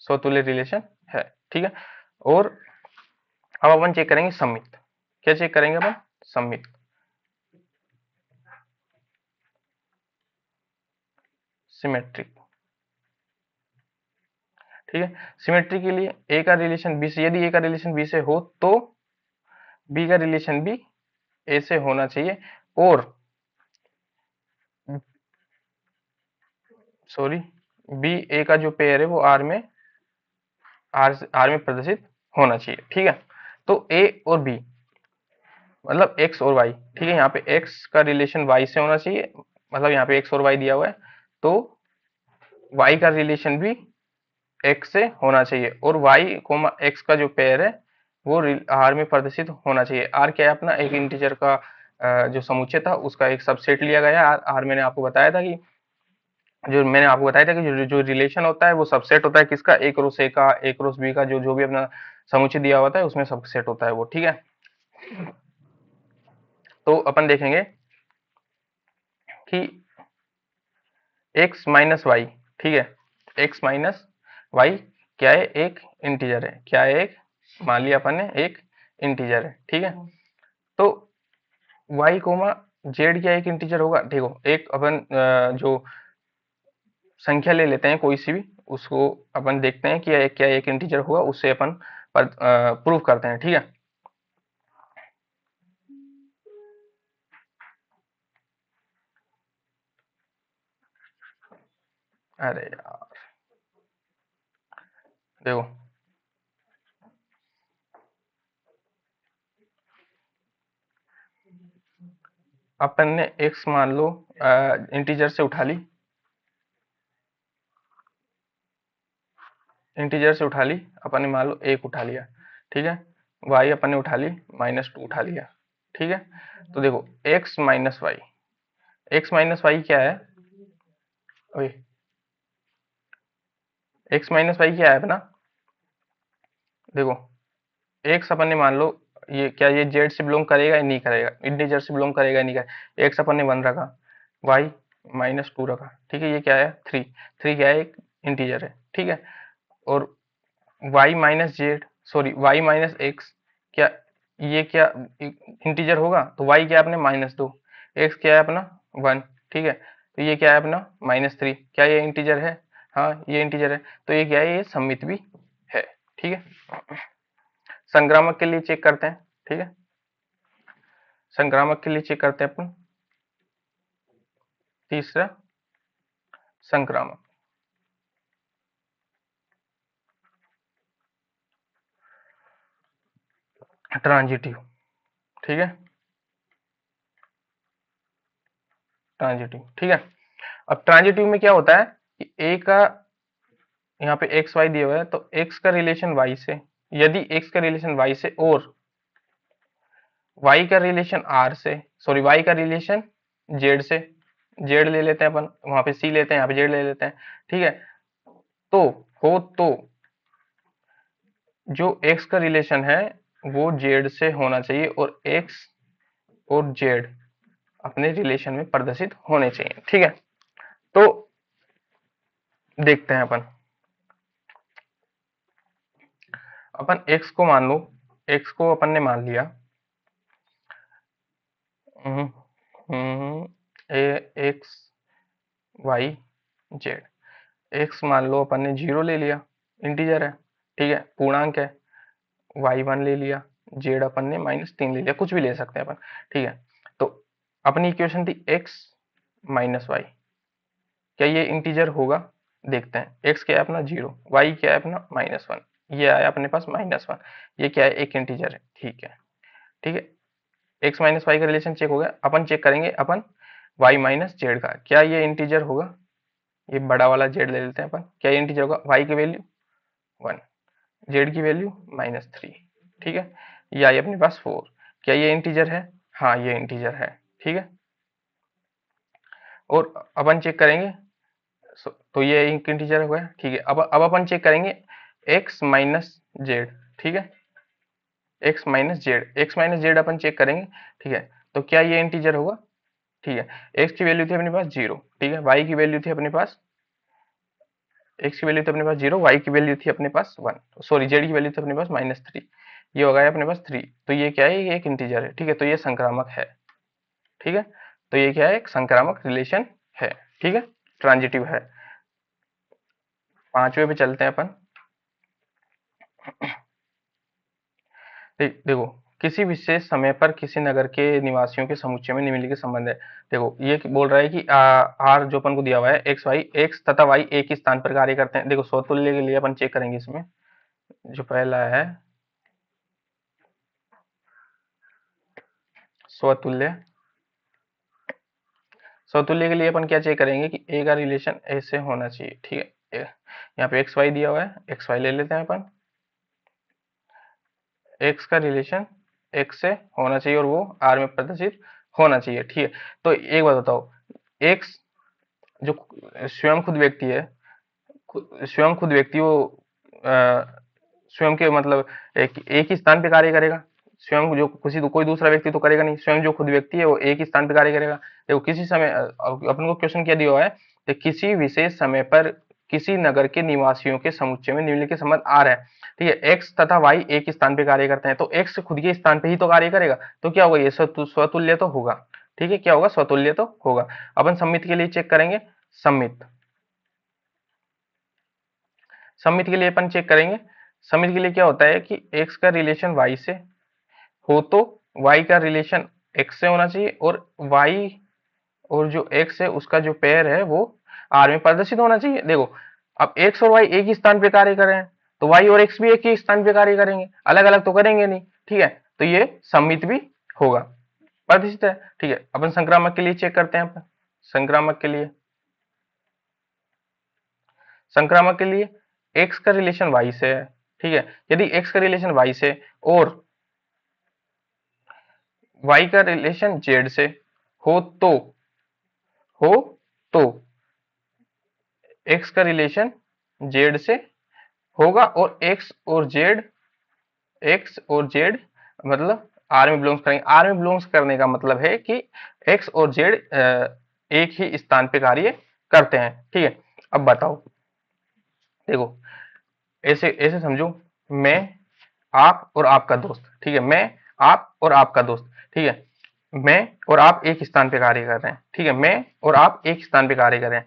स्वतुल्य रिलेशन है, ठीक है। और अब अपन चेक करेंगे सम्मित, क्या चेक करेंगे अपन, सम्मित, सिमेट्रिक, ठीक है। सिमेट्री के लिए ए का रिलेशन बी से, यदि ए का रिलेशन बी से हो तो बी का रिलेशन भी ए से होना चाहिए, और सॉरी बी ए का जो पेयर है वो आर में प्रदर्शित होना चाहिए। ठीक है। तो ए और बी मतलब एक्स और वाई, ठीक है, यहाँ पे एक्स का रिलेशन वाई से होना चाहिए, मतलब यहाँ पे एक्स और वाई दिया हुआ है, तो वाई का रिलेशन भी एक्स से होना चाहिए, और वाई कोमा एक्स का जो पेयर है वो आर में प्रदर्शित होना चाहिए। आर क्या है अपना, एक इंटीजर का जो समुच्चय था उसका एक सबसेट लिया गया है। आर मैंने आपको बताया था कि जो रिलेशन होता है वो सबसेट होता है किसका, एक रो ए का, एक रो बी का, जो जो भी अपना समुच्चय दिया होता है उसमें सबसेट होता है वो। ठीक है। तो अपन देखेंगे कि x माइनस वाई, ठीक है, x माइनस वाई क्या है, एक इंटीजर है, क्या है, एक, मान लिया अपन ने एक इंटीजर है। ठीक है। तो y कोमा जेड क्या एक इंटीजर होगा, देखो एक अपन जो संख्या ले लेते हैं कोई सी भी, उसको अपन देखते हैं कि क्या एक इंटीजर होगा, उससे अपन प्रूव करते हैं। ठीक है। अरे यार देखो, अपन ने x मान लो इंटीजर से उठा ली, इंटीजर से उठा ली अपन ने, मान लो एक उठा लिया। ठीक है। y अपन ने उठा ली -2 उठा लिया। ठीक है। तो देखो x minus y, x minus y क्या है, ओए एक्स माइनस वाई क्या है अपना, देखो एक्स अपन ने मान लो, ये क्या ये जेड से बिलोंग करेगा या नहीं करेगा, इंटीजर से बिलोंग करेगा या नहीं करेगा, एक्स अपन ने 1 रखा, वाई -2 रखा। ठीक है। ये क्या है, 3, 3 क्या है, एक इंटीजर है। ठीक है। और y minus z, sorry y minus x, क्या ये क्या इंटीजर होगा, तो वाई क्या है अपने -2, एक्स क्या है अपना 1। ठीक है। तो ये क्या है अपना -3, क्या ये इंटीजर है, हाँ ये इंटीजर है, तो ये क्या है, ये सममित भी है। ठीक है। संक्रामक के लिए चेक करते हैं। ठीक है। संक्रामक के लिए चेक करते हैं अपन, तीसरा संक्रामक, ट्रांजिटिव। ठीक है। ट्रांजिटिव। ठीक है। अब ट्रांजिटिव में क्या होता है कि ए का यहाँ पे एक्स वाई दिया हुआ है, तो एक्स का रिलेशन वाई से, यदि एक्स का रिलेशन वाई से और वाई का रिलेशन आर से, सॉरी वाई का रिलेशन जेड से, जेड ले लेते हैं अपन, वहां पे सी लेते हैं, यहाँ पे जेड ले लेते हैं। ठीक है। तो हो तो जो एक्स का रिलेशन है वो जेड से होना चाहिए, और एक्स और जेड अपने रिलेशन में प्रदर्शित होने चाहिए। ठीक है। तो देखते हैं अपन, अपन एक्स को मान लो, एक्स को अपन ने मान लिया एक्स वाई जेड, एक्स मान लो अपन ने 0 ले लिया, इंटीजर है, ठीक है, पूर्णांक है, वाई 1 ले लिया, जेड अपन ने -3 ले लिया, कुछ भी ले सकते हैं अपन। ठीक है। तो अपनी इक्वेशन थी एक्स माइनस वाई, क्या ये इंटीजर होगा, देखते हैं। एक्स क्या है अपना 0, वाई क्या है अपना -1, ये आया अपने पास -1, ये क्या है, एक इंटीजर है। ठीक है। ठीक है। एक्स माइनस वाई का रिलेशन चेक हो गया, अपन चेक करेंगे अपन वाई माइनस जेड का, क्या ये इंटीजर होगा, ये बड़ा वाला जेड ले लेते हैं अपन, क्या ये इंटीजर होगा, वाई की वैल्यू 1, जेड की वैल्यू -3। ठीक है। ये आई अपने पास 4, क्या ये इंटीजर है, हाँ ये इंटीजर है। ठीक है। और अपन चेक करेंगे, तो ये एक इंटीजर हो गया। ठीक है। अब अपन चेक करेंगे एक्स माइनस जेड। ठीक है। एक्स माइनस जेड अपन चेक करेंगे। ठीक है। तो क्या ये इंटीजर होगा, ठीक है, एक्स की वैल्यू थी अपने पास 0, ठीक है, वाई की वैल्यू थी अपने पास, एक्स की वैल्यू थी अपने पास 0, वाई की वैल्यू थी अपने पास 1, सॉरी जेड की वैल्यू थी अपने पास -3, ये हो गया अपने पास 3, तो ये क्या है, ये एक इंटीजर है। ठीक है। तो ये संक्रामक है। ठीक है। तो ये क्या है, एक संक्रामक रिलेशन है। ठीक है। ट्रांजिटिव है। पांचवे पे चलते हैं अपन, देखो, किसी विशेष समय पर किसी नगर के निवासियों के समुच्चय में निम्नलिखित संबंध है। देखो ये बोल रहा है कि आर जो अपन को दिया हुआ है एक्स तथा वाई एक ही स्थान पर कार्य करते हैं। देखो स्वतुल्य के लिए अपन चेक करेंगे इसमें। जो पहला है स्वतुल्य, स्वतुल्य के लिए अपन क्या चेक करेंगे कि ए का रिलेशन ऐसे होना चाहिए। ठीक है, यहाँ पे एक्स वाई दिया हुआ है, एक्स वाई ले लेते हैं अपन। एक्स का रिलेशन एक्स से होना चाहिए और वो आर में प्रदर्शित होना चाहिए। ठीक है, तो एक बात बताओ, एक्स जो स्वयं खुद व्यक्ति है, स्वयं खुद व्यक्ति वो स्वयं के मतलब एक ही स्थान पे कार्य करेगा। स्वयं जो किसी कोई दूसरा व्यक्ति तो करेगा नहीं, स्वयं जो खुद व्यक्ति है वो एक ही स्थान पे कार्य करेगा। देखो किसी समय अपन को क्वेश्चन क्या दिया हुआ है कि किसी विशेष समय पर किसी नगर के निवासियों के समुच्चय में निम्नलिखित संबंध आ रहा है। ठीक है, एक्स तथा वाई एक ही स्थान पे कार्य करते हैं, तो एक्स खुद के स्थान पे ही तो कार्य करेगा, तो क्या होगा, ये स्वतुल्य तो होगा। ठीक है, क्या होगा, स्वतुल्य तो होगा। अपन सम्मित के लिए चेक करेंगे। सम्मित, सम्मित के लिए अपन चेक करेंगे। सम्मित के लिए क्या होता है कि x का रिलेशन y से हो तो y का रिलेशन x से होना चाहिए, और y और जो x है उसका जो पेयर है वो r में प्रदर्शित होना चाहिए। देखो अब x और y एक ही स्थान पे कार्य कर रहे हैं, तो y और x भी एक ही स्थान पे कार्य करेंगे, अलग अलग तो करेंगे नहीं। ठीक है, तो ये सम्मित भी होगा, प्रदर्शित है। ठीक है, अपन संक्रामक के लिए चेक करते हैं। अपन संक्रामक के लिए, संक्रामक के लिए x का रिलेशन y से है। ठीक है, यदि x का रिलेशन y से और y का रिलेशन z से हो तो हो तो x का रिलेशन z से होगा, और x और z मतलब r में बिलोंग्स करेंगे। r में बिलोंग्स करने का मतलब है कि x और z एक ही स्थान पे कार्य करते हैं। ठीक है, अब बताओ, देखो ऐसे ऐसे समझो, मैं, आप और आपका दोस्त। ठीक है, मैं, आप और आपका दोस्त। ठीक है, मैं और आप एक स्थान पे कार्य कर रहे हैं। ठीक है, मैं और आप एक स्थान पे कार्य कर रहे हैं।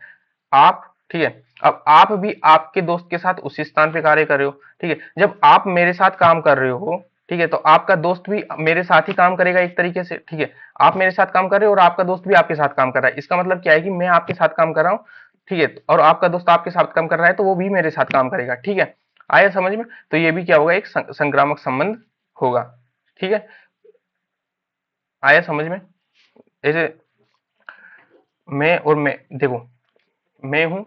आप, ठीक है, अब आप भी आपके दोस्त के साथ उसी स्थान पे कार्य कर रहे हो। ठीक है, जब आप मेरे साथ काम कर रहे हो, ठीक है, तो आपका दोस्त भी मेरे साथ ही काम करेगा एक तरीके से। ठीक है, आप मेरे साथ काम कर रहे हो और आपका दोस्त भी आपके साथ काम कर रहा है। इसका मतलब क्या है कि मैं आपके साथ काम कर रहा हूँ, ठीक है, और आपका दोस्त आपके साथ काम कर रहा है, तो वो भी मेरे साथ काम करेगा। ठीक है, आया समझ में? तो ये भी क्या होगा, एक संक्रामक संबंध होगा। ठीक है, आया समझ में? जैसे मैं और मैं, देखो मैं हूं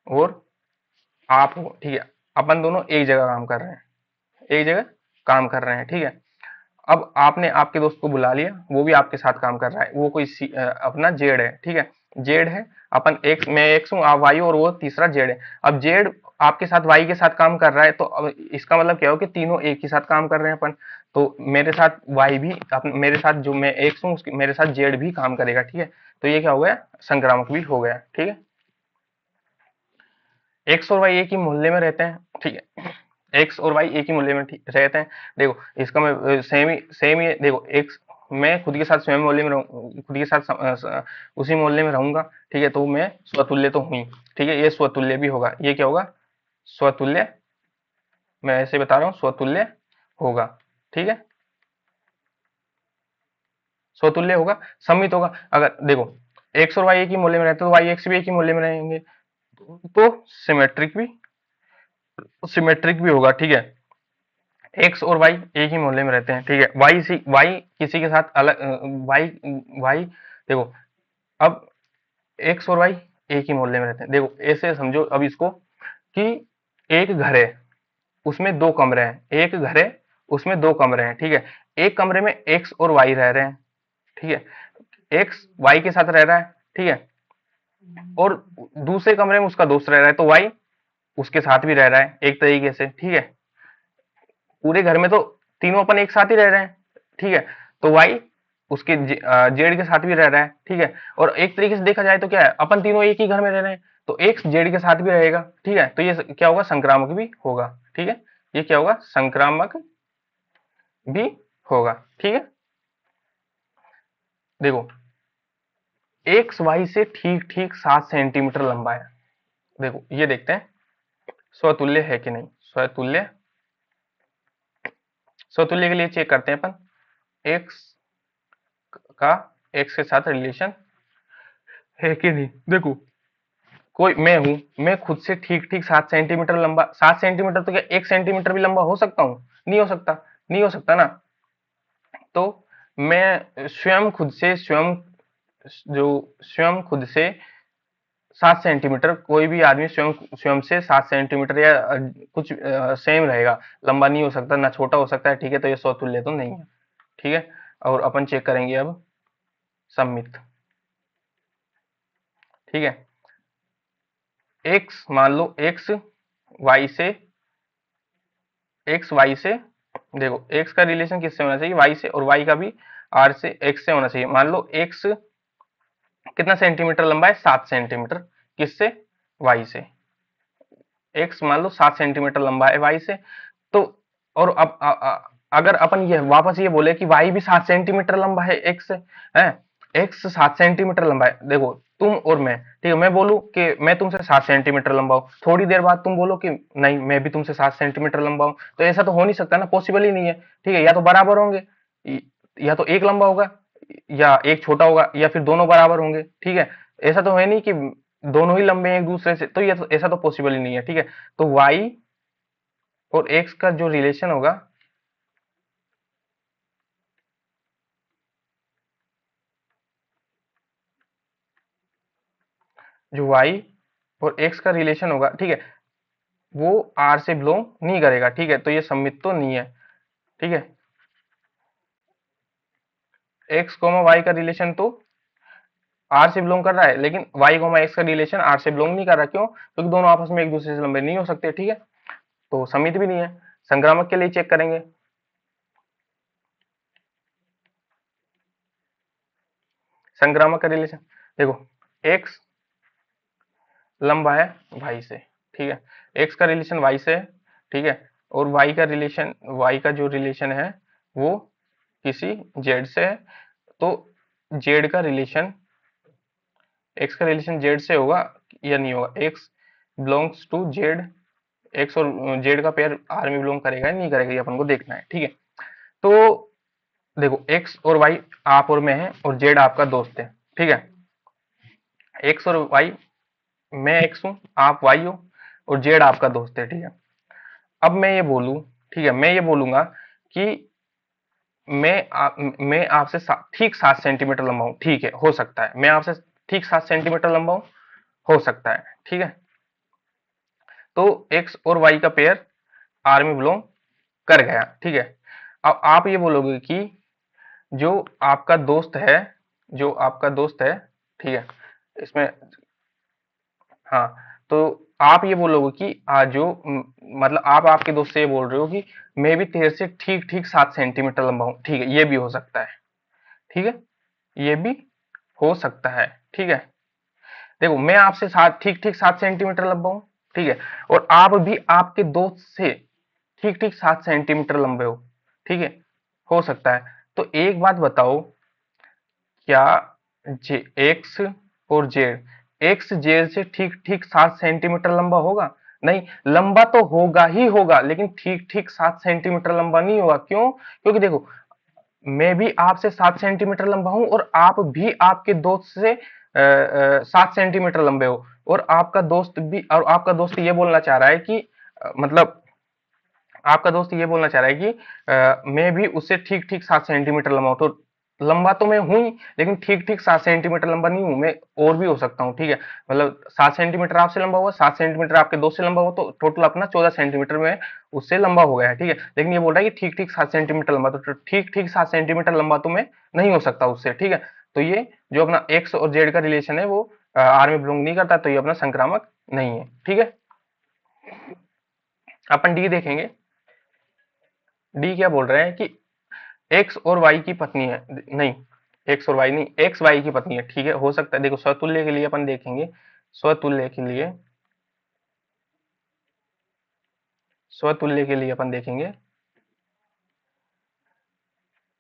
और आप हो। ठीक है, अपन दोनों एक जगह काम कर रहे हैं, एक जगह काम कर रहे हैं। ठीक है, अब आपने आपके दोस्त को बुला लिया, वो भी आपके साथ काम कर रहा है, वो कोई अपना जेड है। ठीक है, जेड है, अपन एक, मैं एक्स हूँ, आप वाई, और वो तीसरा जेड है। अब जेड आपके साथ वाई के साथ काम कर रहा है, तो अब इसका मतलब क्या हो कि तीनों एक ही साथ काम कर रहे हैं अपन। तो मेरे साथ वाई भी मेरे साथ जो मैं एक्स हूँ मेरे साथ जेड भी काम करेगा। ठीक है, तो ये क्या हो गया, संक्रामक भी हो गया। ठीक है, एक्स और वाई एक ही मोहल्ले में रहते हैं। ठीक है, एक्स और वाई एक ही मोहल्ले में रहते हैं। देखो इसका मैं सेम ही देखो, एक्स, मैं खुद के साथ स्वयं मोहल्ले में रहूं, खुद के साथ उसी मोहल्ले में रहूंगा। ठीक है, तो मैं स्वतुल्य तो हुई। ठीक है, ये स्वतुल्य भी होगा। ये क्या होगा, स्वतुल्य, मैं ऐसे बता रहा हूँ, स्वतुल्य होगा। ठीक है, स्वतुल्य होगा, सम्मित होगा। अगर देखो एक्स और वाई एक ही मोहल्ले में रहते हैं, तो वाई एक्स भी एक ही मोहल्ले में रहेंगे, तो सिमेट्रिक भी होगा। ठीक है, एक्स और वाई एक ही मोहल्ले में रहते हैं। ठीक है, वाई किसी के साथ अलग, वाई वाई देखो, अब एक्स और वाई एक ही मोहल्ले में रहते हैं। देखो ऐसे समझो अब इसको कि एक घर है, उसमें दो कमरे हैं, एक घर है उसमें दो कमरे हैं। ठीक है, एक कमरे में एक्स और वाई रह रहे हैं। ठीक है, एक्स वाई के साथ रह रहा है। ठीक है, और दूसरे कमरे में उसका दोस्त रह रहा है, तो वाई उसके साथ भी रह रहा है एक तरीके से। ठीक है, पूरे घर में तो तीनों अपन एक साथ ही रह रहे हैं। ठीक है, तो वाई उसके जेड के साथ भी रह रहा है। ठीक है, और एक तरीके से देखा जाए तो क्या है, अपन तीनों एक ही घर में रह रहे हैं, तो एक जेड के साथ भी रहेगा। ठीक है, तो ये क्या होगा, संक्रामक भी होगा। ठीक है, ये क्या होगा, संक्रामक भी होगा। ठीक है, देखो एक्स वाई से ठीक ठीक 7 सेंटीमीटर लंबा है। देखो ये देखते हैं स्वतुल्य है कि नहीं। स्वतुल्य स्वतुल्य के लिए चेक करते हैं अपन, एक्स का एक्स के साथ रिलेशन है कि नहीं। देखो कोई मैं हूं, मैं खुद से ठीक ठीक 7 सेंटीमीटर लंबा, 7 सेंटीमीटर तो क्या 1 सेंटीमीटर भी लंबा हो सकता हूँ? नहीं हो सकता, नहीं हो सकता ना। तो मैं स्वयं खुद से, जो स्वयं खुद से 7 सेंटीमीटर, कोई भी आदमी स्वयं स्वयं से 7 सेंटीमीटर या कुछ सेम रहेगा, लंबा नहीं हो सकता, ना छोटा हो सकता है, ठीक है। तो ये स्वतुल्य तो नहीं है, ठीक है। और अपन चेक करेंगे अब सममित, ठीक है। एक्स मान लो, वाई से एक्स वाई से, देखो एक्स का रिलेशन किससे होना चाहिए? वाई से, और वाई का भी आर से, एक्स से होना चाहिए। मान लो एक्स कितना सेंटीमीटर लंबा है? 7 सेंटीमीटर। किससे? वाई से। एक्स मान लो 7 सेंटीमीटर लंबा है वाई से। तो और अब अगर अपन ये वापस ये बोले कि वाई भी 7 सेंटीमीटर लंबा है एक्स से, है, एक्स 7 सेंटीमीटर लंबा है। देखो तुम और मैं, ठीक है, मैं बोलूं कि मैं तुमसे 7 सेंटीमीटर लंबा हूं, थोड़ी देर बाद तुम बोलो कि नहीं मैं भी तुमसे 7 सेंटीमीटर लंबा हूं, तो ऐसा तो हो नहीं सकता ना, पॉसिबल ही नहीं है, ठीक है। या तो बराबर होंगे, या तो एक लंबा होगा, या एक छोटा होगा, या फिर दोनों बराबर होंगे, ठीक है। ऐसा तो है नहीं कि दोनों ही लंबे हैं एक दूसरे से, तो ये तो, ऐसा तो पॉसिबल ही नहीं है, ठीक है। तो वाई और एक्स का जो रिलेशन होगा, जो वाई और एक्स का रिलेशन होगा, ठीक है, वो आर से बिलोंग नहीं करेगा, ठीक है। तो ये सममित तो नहीं है, ठीक है। एक्स कोमा वाई का रिलेशन तो आर से बिलोंग कर रहा है, लेकिन वाई कोमा एक्स का रिलेशन आर से बिलोंग नहीं कर रहा। क्यों? क्योंकि दोनों आपस में एक दूसरे से लंबे नहीं हो सकते, ठीक है। तो सममित भी नहीं है। संक्रामक के लिए चेक करेंगे। संक्रामक का रिलेशन देखो, एक्स लंबा है वाई से, ठीक है। एक्स का रिलेशन वाई से है, ठीक है। और वाई का जो रिलेशन है वो किसी जेड से है। तो जेड का रिलेशन, एक्स का रिलेशन जेड से होगा या नहीं होगा? X belongs to z, x और जेड का पेयर आर में बिलोंग करेगा या नहीं करेगा, ये अपन को देखना है, ठीक है। तो देखो एक्स और वाई आप और मैं है, और जेड आपका दोस्त है, ठीक है। एक्स और वाई, मैं एक्स हूं, आप वाई हो, और जेड आपका दोस्त है, ठीक है। अब मैं ये बोलूं, ठीक है, मैं ये बोलूंगा कि मैं आपसे ठीक 7 सेंटीमीटर लंबा हूं, ठीक है, हो सकता है मैं आपसे ठीक 7 सेंटीमीटर लंबा हूं, हो सकता है, ठीक है। तो एक्स और वाई का पेयर आर में बिलोंग कर गया, ठीक है। अब आप ये बोलोगे कि जो आपका दोस्त है, जो आपका दोस्त है, ठीक है, इसमें, हाँ, तो आप ये बोलोगे कि मतलब आप आपके दोस्त से ये बोल रहे हो कि मैं भी तेरे से ठीक ठीक 7 सेंटीमीटर लंबा हूं, ठीक है, ये भी हो सकता है, ठीक है, ये भी हो सकता है, ठीक है। देखो मैं आपसे साथ ठीक ठीक 7 सेंटीमीटर लंबा हूं, ठीक है, और आप भी आपके दोस्त से ठीक ठीक 7 सेंटीमीटर लंबे हो, ठीक है, हो सकता है। तो एक बात बताओ, क्या जे एक्स और जेड, एक्स जेड से ठीक ठीक 7 सेंटीमीटर लंबा होगा? नहीं, लंबा तो होगा ही होगा, लेकिन ठीक ठीक 7 सेंटीमीटर लंबा नहीं होगा। क्यों? क्योंकि देखो मैं भी आपसे 7 सेंटीमीटर लंबा हूं, और आप भी आपके दोस्त से 7 सेंटीमीटर लंबे हो, और आपका दोस्त ये बोलना चाह रहा है कि मतलब आपका दोस्त ये बोलना चाह रहा है कि मैं भी उससे ठीक ठीक 7 सेंटीमीटर लंबा हूं। तो लंबा तो मैं हूं ही, लेकिन ठीक ठीक 7 सेंटीमीटर लंबा नहीं हूं मैं, और भी हो सकता हूँ, ठीक है। मतलब 7 सेंटीमीटर आपसे लंबा हुआ, 7 सेंटीमीटर आपके दोस्त से लंबा हुआ, तो टोटल अपना 14 सेंटीमीटर में उससे लंबा हो गया है, ठीक है। लेकिन ये बोल रहा है कि ठीक ठीक 7 सेंटीमीटर लंबा, तो ठीक ठीक 7 सेंटीमीटर लंबा तो मैं नहीं हो सकता उससे, ठीक है। तो ये जो अपना एक्स और जेड का रिलेशन है वो आर में बिलोंग नहीं करता, तो ये अपना संक्रामक नहीं है, ठीक है। अपन डी देखेंगे। डी क्या बोल रहे हैं कि एक्स और वाई की पत्नी है, नहीं, एक्स और वाई नहीं, एक्स वाई की पत्नी है, ठीक है, हो सकता है। देखो स्वतुल्य के लिए अपन देखेंगे, स्वतुल्य के लिए, स्वतुल्य के लिए अपन देखेंगे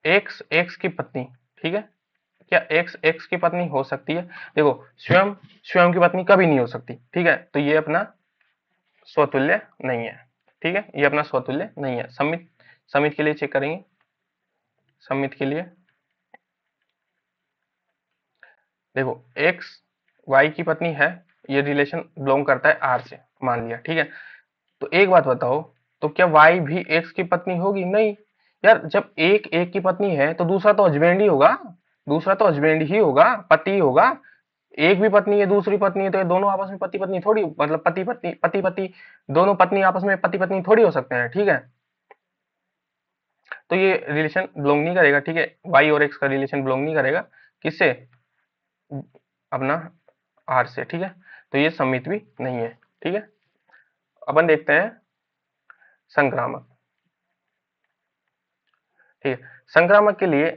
एक्स एक्स की पत्नी, ठीक है। क्या एक्स एक्स की पत्नी हो सकती है? देखो स्वयं स्वयं की पत्नी कभी नहीं हो सकती, ठीक है। तो ये अपना स्वतुल्य नहीं है, ठीक है, ये अपना स्वतुल्य नहीं है, सम्मित समित के लिए चेक करेंगे। समित के लिए देखो एक्स वाई की पत्नी है, ये रिलेशन बिलोंग करता है आर से, मान लिया, ठीक है। तो एक बात बताओ, तो क्या वाई भी एक्स की पत्नी होगी? नहीं यार, जब एक एक की पत्नी है तो दूसरा तो हस्बैंड ही होगा, दूसरा तो हस्बैंड ही होगा, पति ही होगा। एक भी पत्नी है, दूसरी पत्नी है, तो ये दोनों आपस में पति पत्नी थोड़ी, मतलब पति पत्नी, पति पति, दोनों पत्नी आपस में पति पत्नी थोड़ी हो सकते हैं, ठीक है। तो ये रिलेशन बिलोंग नहीं करेगा, ठीक है, वाई और एक्स का रिलेशन बिलोंग नहीं करेगा किससे? अपना आर से, ठीक है। तो ये सम्मित भी नहीं है, ठीक है। अपन देखते हैं संक्रामक, ठीक है। संक्रामक के लिए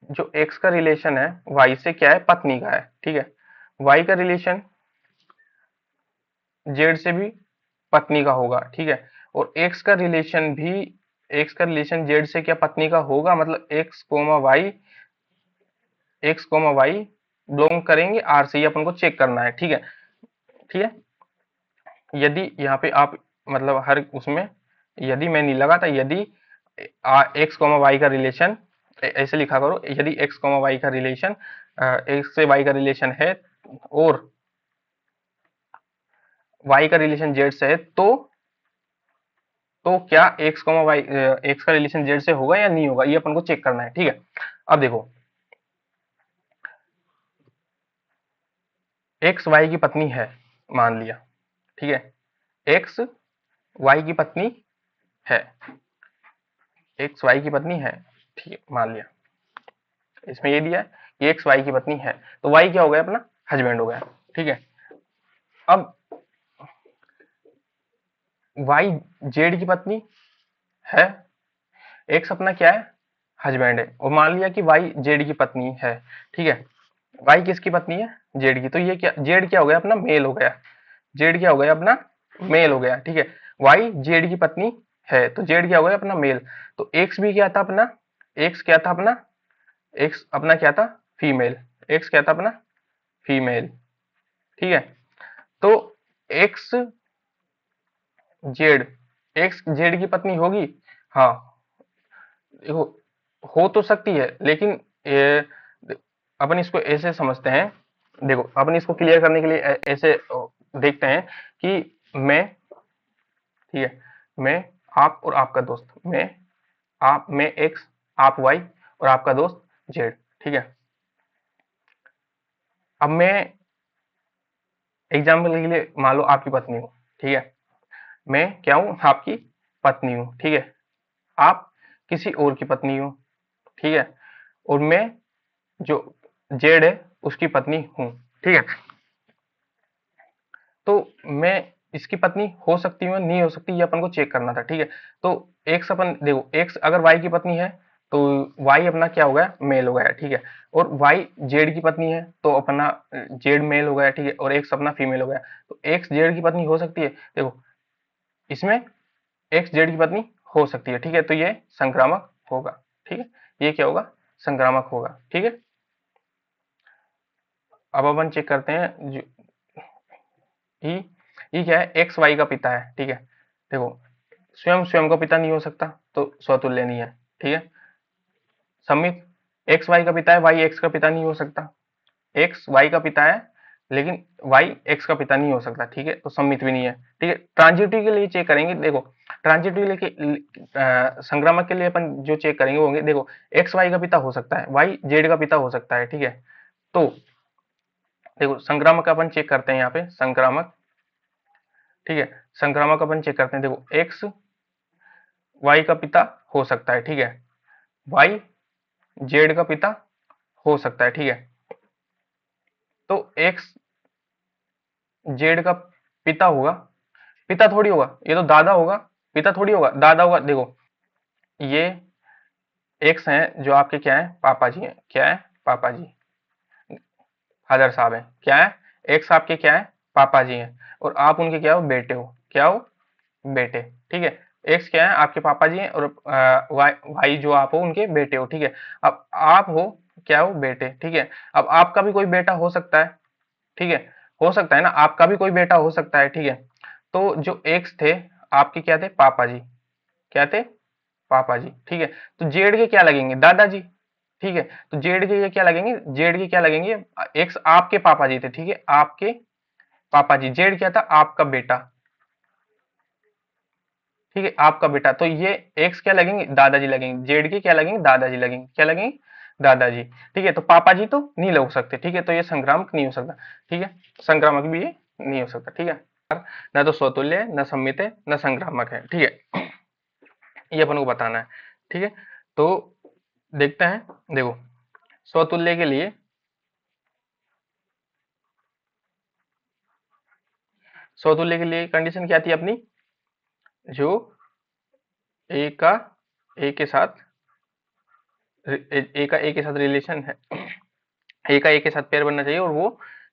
जो एक्स का रिलेशन है वाई से क्या है? पत्नी का है, ठीक है। वाई का रिलेशन जेड से भी पत्नी का होगा, ठीक है। और एक्स का रिलेशन जेड से क्या पत्नी का होगा? मतलब एक्स कोमा वाई बिलोंग करेंगे आर से, ये अपन को चेक करना है, ठीक है, ठीक है। यदि यहाँ पे आप मतलब हर उसमें यदि मैं नहीं लगाता, यदि एक्स कॉमा वाई का रिलेशन, ऐसे लिखा करो, यदि एक्स कॉमा वाई का रिलेशन एक्स से वाई का रिलेशन है और वाई का रिलेशन जेड से है, तो क्या एक्स कॉमा वाई एक्स का रिलेशन जेड से होगा या नहीं होगा, ये अपन को चेक करना है, ठीक है। अब देखो एक्स वाई की पत्नी है, मान लिया, ठीक है। एक्स वाई की पत्नी है, एक्स वाई की पत्नी है, ठीक है, मान लिया। इसमें ये दिया है कि एक्स वाई की पत्नी है, तो वाई क्या हो गया? अपना हस्बैंड हो गया, ठीक है। अब वाई जेड की पत्नी है, एक्स अपना क्या है? हस्बैंड है, और मान लिया कि वाई जेड की पत्नी है, ठीक है। वाई किसकी पत्नी है? जेड की। तो ये क्या, जेड क्या हो गया? अपना मेल हो गया, जेड क्या हो गया? अपना मेल हो गया, ठीक है। वाई जेड की पत्नी है, तो जेड क्या हो गया? अपना मेल। तो एक्स भी क्या था अपना? एक्स क्या था अपना? एक्स अपना क्या था? फीमेल। एक्स क्या था अपना? फीमेल, ठीक है। तो एक्स जेड, एक्स जेड की पत्नी होगी? हाँ, देखो हो तो सकती है, लेकिन ये अपन इसको ऐसे समझते हैं, देखो अपन इसको क्लियर करने के लिए ऐसे देखते हैं कि मैं, ठीक है, मैं, आप और आपका दोस्त, मैं एक्स, आप वाई और आपका दोस्त जेड, ठीक है। अब मैं एग्जाम्पल के लिए मान लो आपकी पत्नी हूँ, ठीक है, मैं क्या हूँ? आपकी पत्नी हूँ, ठीक है। आप किसी और की पत्नी हो, ठीक है, और मैं जो जेड है उसकी पत्नी हूँ, ठीक है। तो मैं इसकी पत्नी हो सकती हूँ, नहीं हो सकती, ये अपन को चेक करना था, ठीक है। तो एक्स अपन देखो, एक्स अगर वाई की पत्नी है तो वाई अपना क्या हो गया? मेल हो गया, ठीक है। और वाई जेड की पत्नी है तो अपना जेड मेल हो गया, ठीक है, और एक्स अपना फीमेल हो गया। तो एक्स जेड की पत्नी हो सकती है, देखो इसमें एक्स जेड की पत्नी हो सकती है, ठीक है। तो ये संक्रामक होगा, ठीक है, ये क्या होगा? संक्रामक होगा, ठीक है। अब अपन चेक करते हैं जो ई, ई क्या है? एक्स वाई का पिता है, ठीक है। देखो स्वयं स्वयं का पिता नहीं हो सकता, तो स्वतुल्य नहीं है, ठीक है। सम्मित, एक्स वाई का पिता है, वाई एक्स का पिता नहीं हो सकता, एक्स वाई का पिता है लेकिन वाई एक्स का पिता नहीं हो सकता, ठीक है, तो सम्मित भी नहीं है, ठीक है। ट्रांजिटिव के लिए चेक करेंगे, देखो ट्रांजिटिव के संक्रामक के लिए अपन जो चेक करेंगे वो होंगे, देखो एक्स वाई का पिता हो सकता है, वाई जेड का पिता हो सकता है, ठीक है। तो देखो संक्रामक अपन चेक करते हैं यहाँ पे, संक्रामक, ठीक है, संक्रामक अपन चेक करते हैं, देखो एक्स वाई का पिता हो सकता है, ठीक है, वाई जेड का पिता हो सकता है, ठीक है। तो एक्स जेड का पिता होगा, पिता थोड़ी होगा, ये तो दादा होगा, पिता थोड़ी होगा, दादा होगा। देखो ये एक्स हैं जो आपके क्या है? पापा जी हैं, क्या है? पापा जी, फादर साहब हैं, क्या है? एक्स आपके क्या है? पापा जी हैं, और आप उनके क्या हो? बेटे हो, क्या हो? बेटे, ठीक है। एक्स क्या है? आपके पापा जी हैं, और वाई जो आप हो उनके बेटे हो, ठीक है। अब आप हो क्या हो? बेटे, ठीक है। अब आपका भी कोई बेटा हो सकता है, ठीक है, हो सकता है ना, आपका भी कोई बेटा हो सकता है, ठीक है। तो जो एक्स थे आपके क्या थे? पापा जी, क्या थे? पापा जी, ठीक है। तो जेड के क्या लगेंगे, दादाजी, ठीक है। तो जेड के ये क्या लगेंगे, जेड के क्या लगेंगे, एक्स आपके पापा जी थे, ठीक है, आपके पापा जी, जेड क्या था, आपका बेटा, ठीक है, आपका बेटा। तो ये एक्स क्या लगेंगे, दादाजी लगेंगे, जेड के क्या लगेंगे, दादाजी लगेंगे, क्या लगेंगे, दादाजी, ठीक है। तो पापा जी तो नहीं लग सकते, ठीक है, तो ये संक्रामक नहीं हो सकता, ठीक है, संक्रामक भी ये नहीं हो सकता, ठीक है। न तो स्वतुल्य है, न सम्मित है, न संक्रामक है, ठीक है, ये अपन को बताना है, ठीक है। तो देखते हैं, देखो स्वतुल्य के लिए, स्वतुल्य के लिए कंडीशन क्या थी अपनी, जो ए का ए के साथ ए का ए के साथ रिलेशन है, ए का ए के साथ पेयर बनना चाहिए, और वो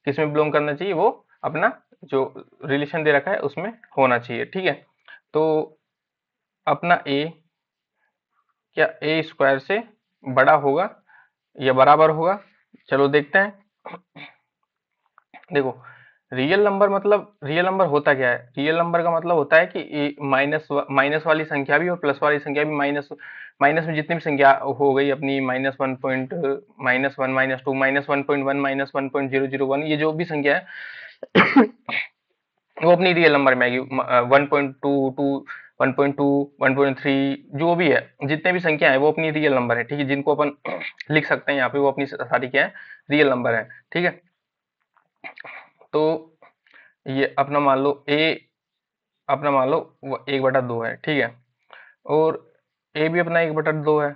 किसमें बिलोंग करना चाहिए, वो अपना जो रिलेशन दे रखा है उसमें होना चाहिए, ठीक है। तो अपना ए क्या ए स्क्वायर से बड़ा होगा या बराबर होगा, चलो देखते हैं। देखो रियल नंबर मतलब, रियल नंबर होता क्या है, रियल नंबर का मतलब होता है कि माइनस माइनस वाली संख्या भी और प्लस वाली संख्या भी, माइनस माइनस में जितनी भी संख्या हो गई अपनी, minus one point, minus one, minus two, minus 1.1, minus 1.001, ये जो भी संख्या है वो अपनी रियल नंबर में आएगी, 1.2, 1.2, 1.3, जो भी है, जितने भी संख्या है वो अपनी रियल नंबर है, ठीक है, जिनको अपन लिख सकते हैं यहाँ पे, वो अपनी सारी क्या है, रियल नंबर है, ठीक है। तो ये अपना मान लो ए, अपना मान लो 1/2 है, ठीक है, और ए भी अपना 1/2 है,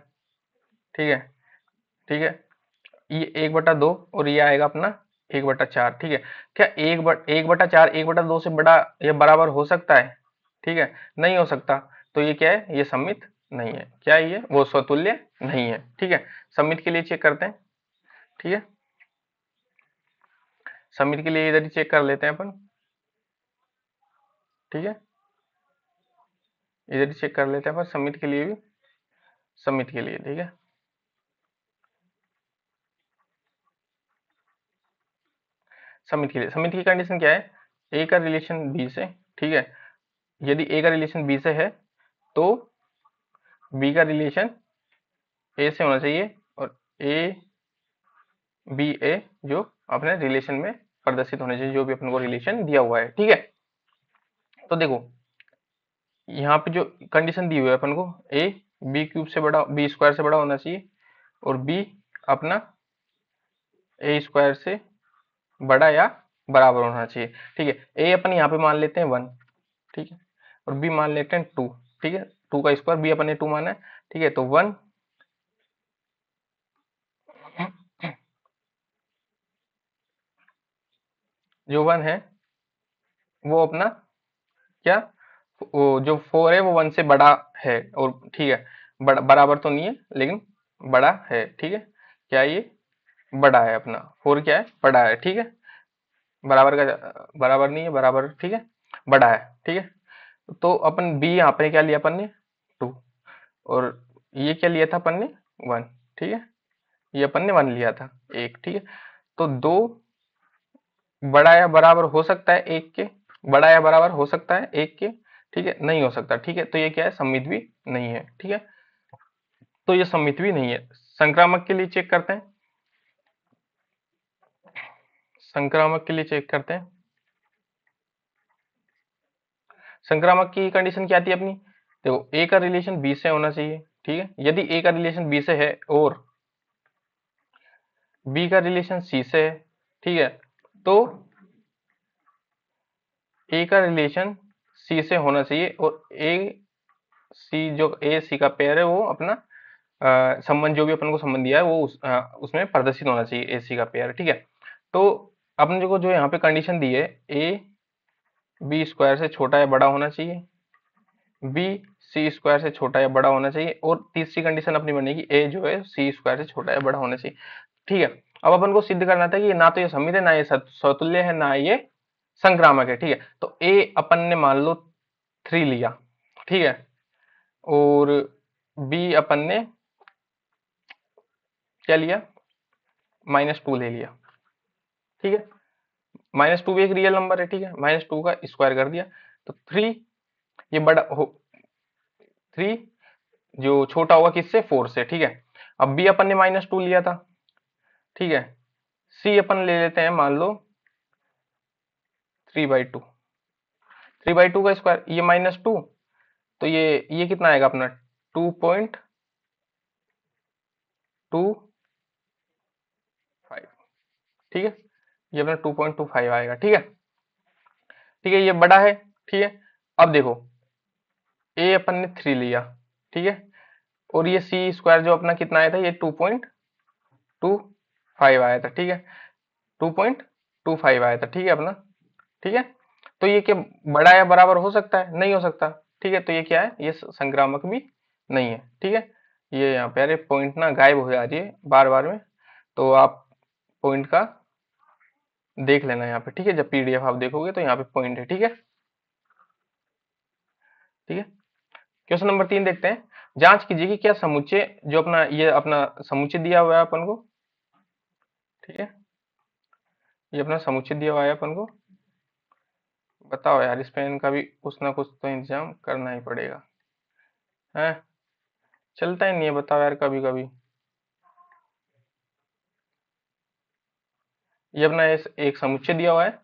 ठीक है, ठीक है, ये 1/2 और ये आएगा अपना 1/4, ठीक है। क्या 1/4 1/2 से बड़ा या बराबर हो सकता है, ठीक है, नहीं हो सकता। तो ये क्या है, ये सममित नहीं है, क्या है ये, वो स्वतुल्य नहीं है, ठीक है। सममित के लिए चेक करते हैं, ठीक है, सममित के लिए इधर ही चेक कर लेते हैं अपन, ठीक है, इधर ही चेक कर लेते हैं अपन सममित के लिए भी, सममित के लिए, ठीक है, सममित के लिए, सममित की कंडीशन क्या है, ए का रिलेशन बी से, ठीक है, यदि ए का रिलेशन बी से है तो बी का रिलेशन ए से होना चाहिए, और ए बी ए जो अपने रिलेशन में प्रदर्शित होने चाहिए, जो भी अपन को रिलेशन दिया हुआ है, ठीक है। तो देखो यहाँ पे जो कंडीशन दी हुई है अपन को, ए बी क्यूब से बड़ा, बी स्क्वायर से बड़ा होना चाहिए, और बी अपना ए स्क्वायर से बड़ा या बराबर होना चाहिए, ठीक है। ए अपन यहाँ पे मान लेते हैं 1, ठीक है, और बी मान लेते हैं 2, ठीक है, 2 का स्क्वायर, बी अपन ने 2 माना है, ठीक है। तो 1 जो 1 है वो अपना क्या, वो जो 4 है वो 1 से बड़ा है, और ठीक है, बराबर तो नहीं है लेकिन बड़ा है, ठीक है, क्या ये बड़ा है अपना, 4 क्या है, बड़ा है, ठीक है, बराबर का बराबर नहीं है, बराबर, ठीक है, बड़ा है, ठीक है। तो अपन बी यहाँ पे क्या लिया अपन ने, 2, और ये क्या लिया था अपन ने, 1, ठीक है, ये अपन ने 1 लिया था, एक, ठीक है। तो दो बड़ा या बराबर हो सकता है एक के, बड़ा या बराबर हो सकता है एक के, ठीक है, नहीं हो सकता, ठीक है, तो ये क्या है, सममित भी नहीं है, ठीक है, तो ये सममित भी नहीं है। संक्रामक के लिए चेक करते हैं, संक्रामक के लिए चेक करते हैं, संक्रामक की कंडीशन क्या थी अपनी, देखो ए का रिलेशन बी से होना चाहिए, ठीक है, यदि ए का रिलेशन बी से है और बी का रिलेशन सी से है, ठीक है, तो ए का रिलेशन सी से होना चाहिए, और ए सी जो ए सी का पेयर है वो अपना संबंध, जो भी अपन को संबंध दिया है वो उसमें प्रदर्शित होना चाहिए, ए सी का पेयर, ठीक है। तो अपन जो यहाँ पे कंडीशन दी है, ए बी स्क्वायर से छोटा या बड़ा होना चाहिए, बी सी स्क्वायर से छोटा या बड़ा होना चाहिए, और तीसरी कंडीशन अपनी बनेगी, ए जो है सी स्क्वायर से छोटा या बड़ा होना चाहिए, ठीक है। अब अपन को सिद्ध करना था कि ना तो ये सममित है, ना ये समतुल्य है, ना ये संक्रामक है, ठीक है। तो ए अपन ने मान लो 3 लिया, ठीक है, और बी अपन ने क्या लिया, -2 ले लिया, ठीक है, -2 भी एक रियल नंबर है, ठीक है, -2 का स्क्वायर कर दिया, तो 3, ये बड़ा हो 3 जो छोटा होगा किससे, 4 से, ठीक है। अब बी अपन ने -2 लिया था, ठीक है। सी अपन ले लेते हैं मान लो 3/2, 3/2 का स्क्वायर, ये -2, तो ये कितना आएगा अपना 2.25, ठीक है। ये अपना 2.25 आएगा, ठीक है। ठीक है, ये बड़ा है, ठीक है। अब देखो ए अपन ने 3 लिया, ठीक है, और ये सी स्क्वायर जो अपना कितना आया था, ये 2.25 आया था, ठीक है। 2.25 आया था, ठीक है अपना, ठीक है। तो ये क्या बड़ा या बराबर हो सकता है, नहीं हो सकता, ठीक है। तो ये क्या है, ये संक्रामक भी नहीं है, ठीक है। ये यहाँ पे अरे पॉइंट ना गायब हो जा रही है बार बार में, तो आप पॉइंट का देख लेना यहाँ पे, ठीक है। जब पीडीएफ आप देखोगे तो यहाँ पे पॉइंट है, ठीक है, ठीक है। क्वेश्चन नंबर 3 देखते हैं। जांच कीजिए कि क्या समुच्चय जो अपना ये अपना समुच्चय दिया हुआ है अपन को, ठीक है। ये अपना समुच्चय दिया हुआ है अपन को, बताओ यार, इस पेन का भी कुछ ना कुछ तो इंतजाम करना ही पड़ेगा, है, चलता ही नहीं है, बताओ यार कभी कभी। ये अपना एक समुच्चय दिया हुआ है,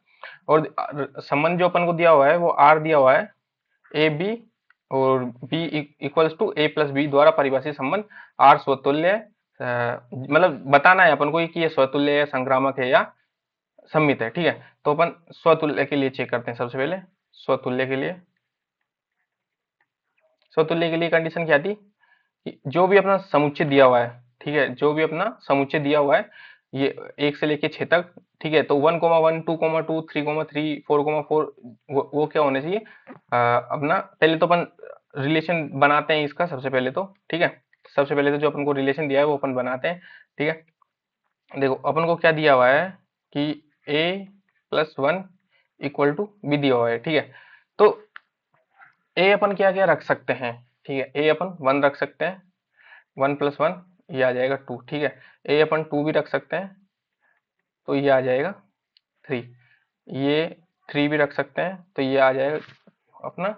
और संबंध जो अपन को दिया हुआ है वो आर दिया हुआ है, ए बी, और b equals to a plus b द्वारा परिभाषित संबंध आर स्वतुल्य है। मतलब बताना है अपन को कि ये स्वतुल्य है, संक्रामक है या सम्मित है, ठीक है। तो अपन स्वतुल्य के लिए चेक करते हैं सबसे पहले। स्वतुल्य के लिए, स्वतुल्य के लिए कंडीशन क्या थी कि जो भी अपना समुच्चय दिया हुआ है, ठीक है, जो भी अपना समुच्चय दिया हुआ है, ये 1 से लेके 6 तक, ठीक है। तो 1,1, 2,2, 3,3, 4,4, वो क्या होने चाहिए, अपना पहले तो अपन रिलेशन बनाते हैं इसका सबसे पहले तो, ठीक है। सबसे पहले तो जो अपन को रिलेशन दिया है वो अपन बनाते हैं, ठीक है। देखो अपन को क्या दिया हुआ है कि a+1 इक्वल टू बी दिया हुआ है, ठीक है। तो ए अपन क्या क्या रख सकते हैं, ठीक है। ए अपन 1 रख सकते हैं, 1+1 ये आ जाएगा 2, ठीक है। ए अपन 2 भी रख सकते हैं, तो ये आ जाएगा 3। ये 3 भी रख सकते हैं, तो ये आ जाएगा अपना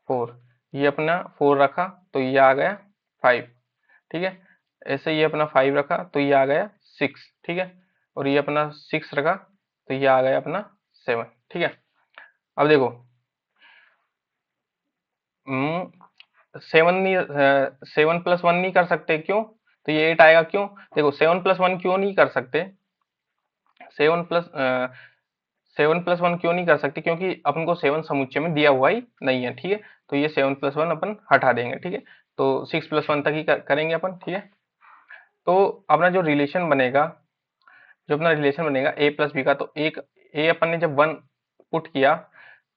4। ये अपना 4 रखा तो ये आ गया 5, ठीक है। ऐसे ये अपना 5 रखा तो ये आ गया 6, ठीक है। और ये अपना 6 रखा तो ये आ गया अपना 7, ठीक है। अब देखो 7+1 नहीं कर सकते, क्यों, तो ये 8 आएगा, क्यों, देखो 7+1 क्यों नहीं कर सकते, 7+1 क्यों नहीं कर सकते, क्योंकि अपन को 7 समुच्चय में दिया हुआ ही नहीं है, ठीक है। तो ये 7+1 अपन हटा देंगे, ठीक है। तो 6+1 तक ही करेंगे अपन, ठीक है। तो अपना जो रिलेशन बनेगा, जो अपना रिलेशन बनेगा ए प्लस बी का, तो एक ए अपन ने जब 1 पुट किया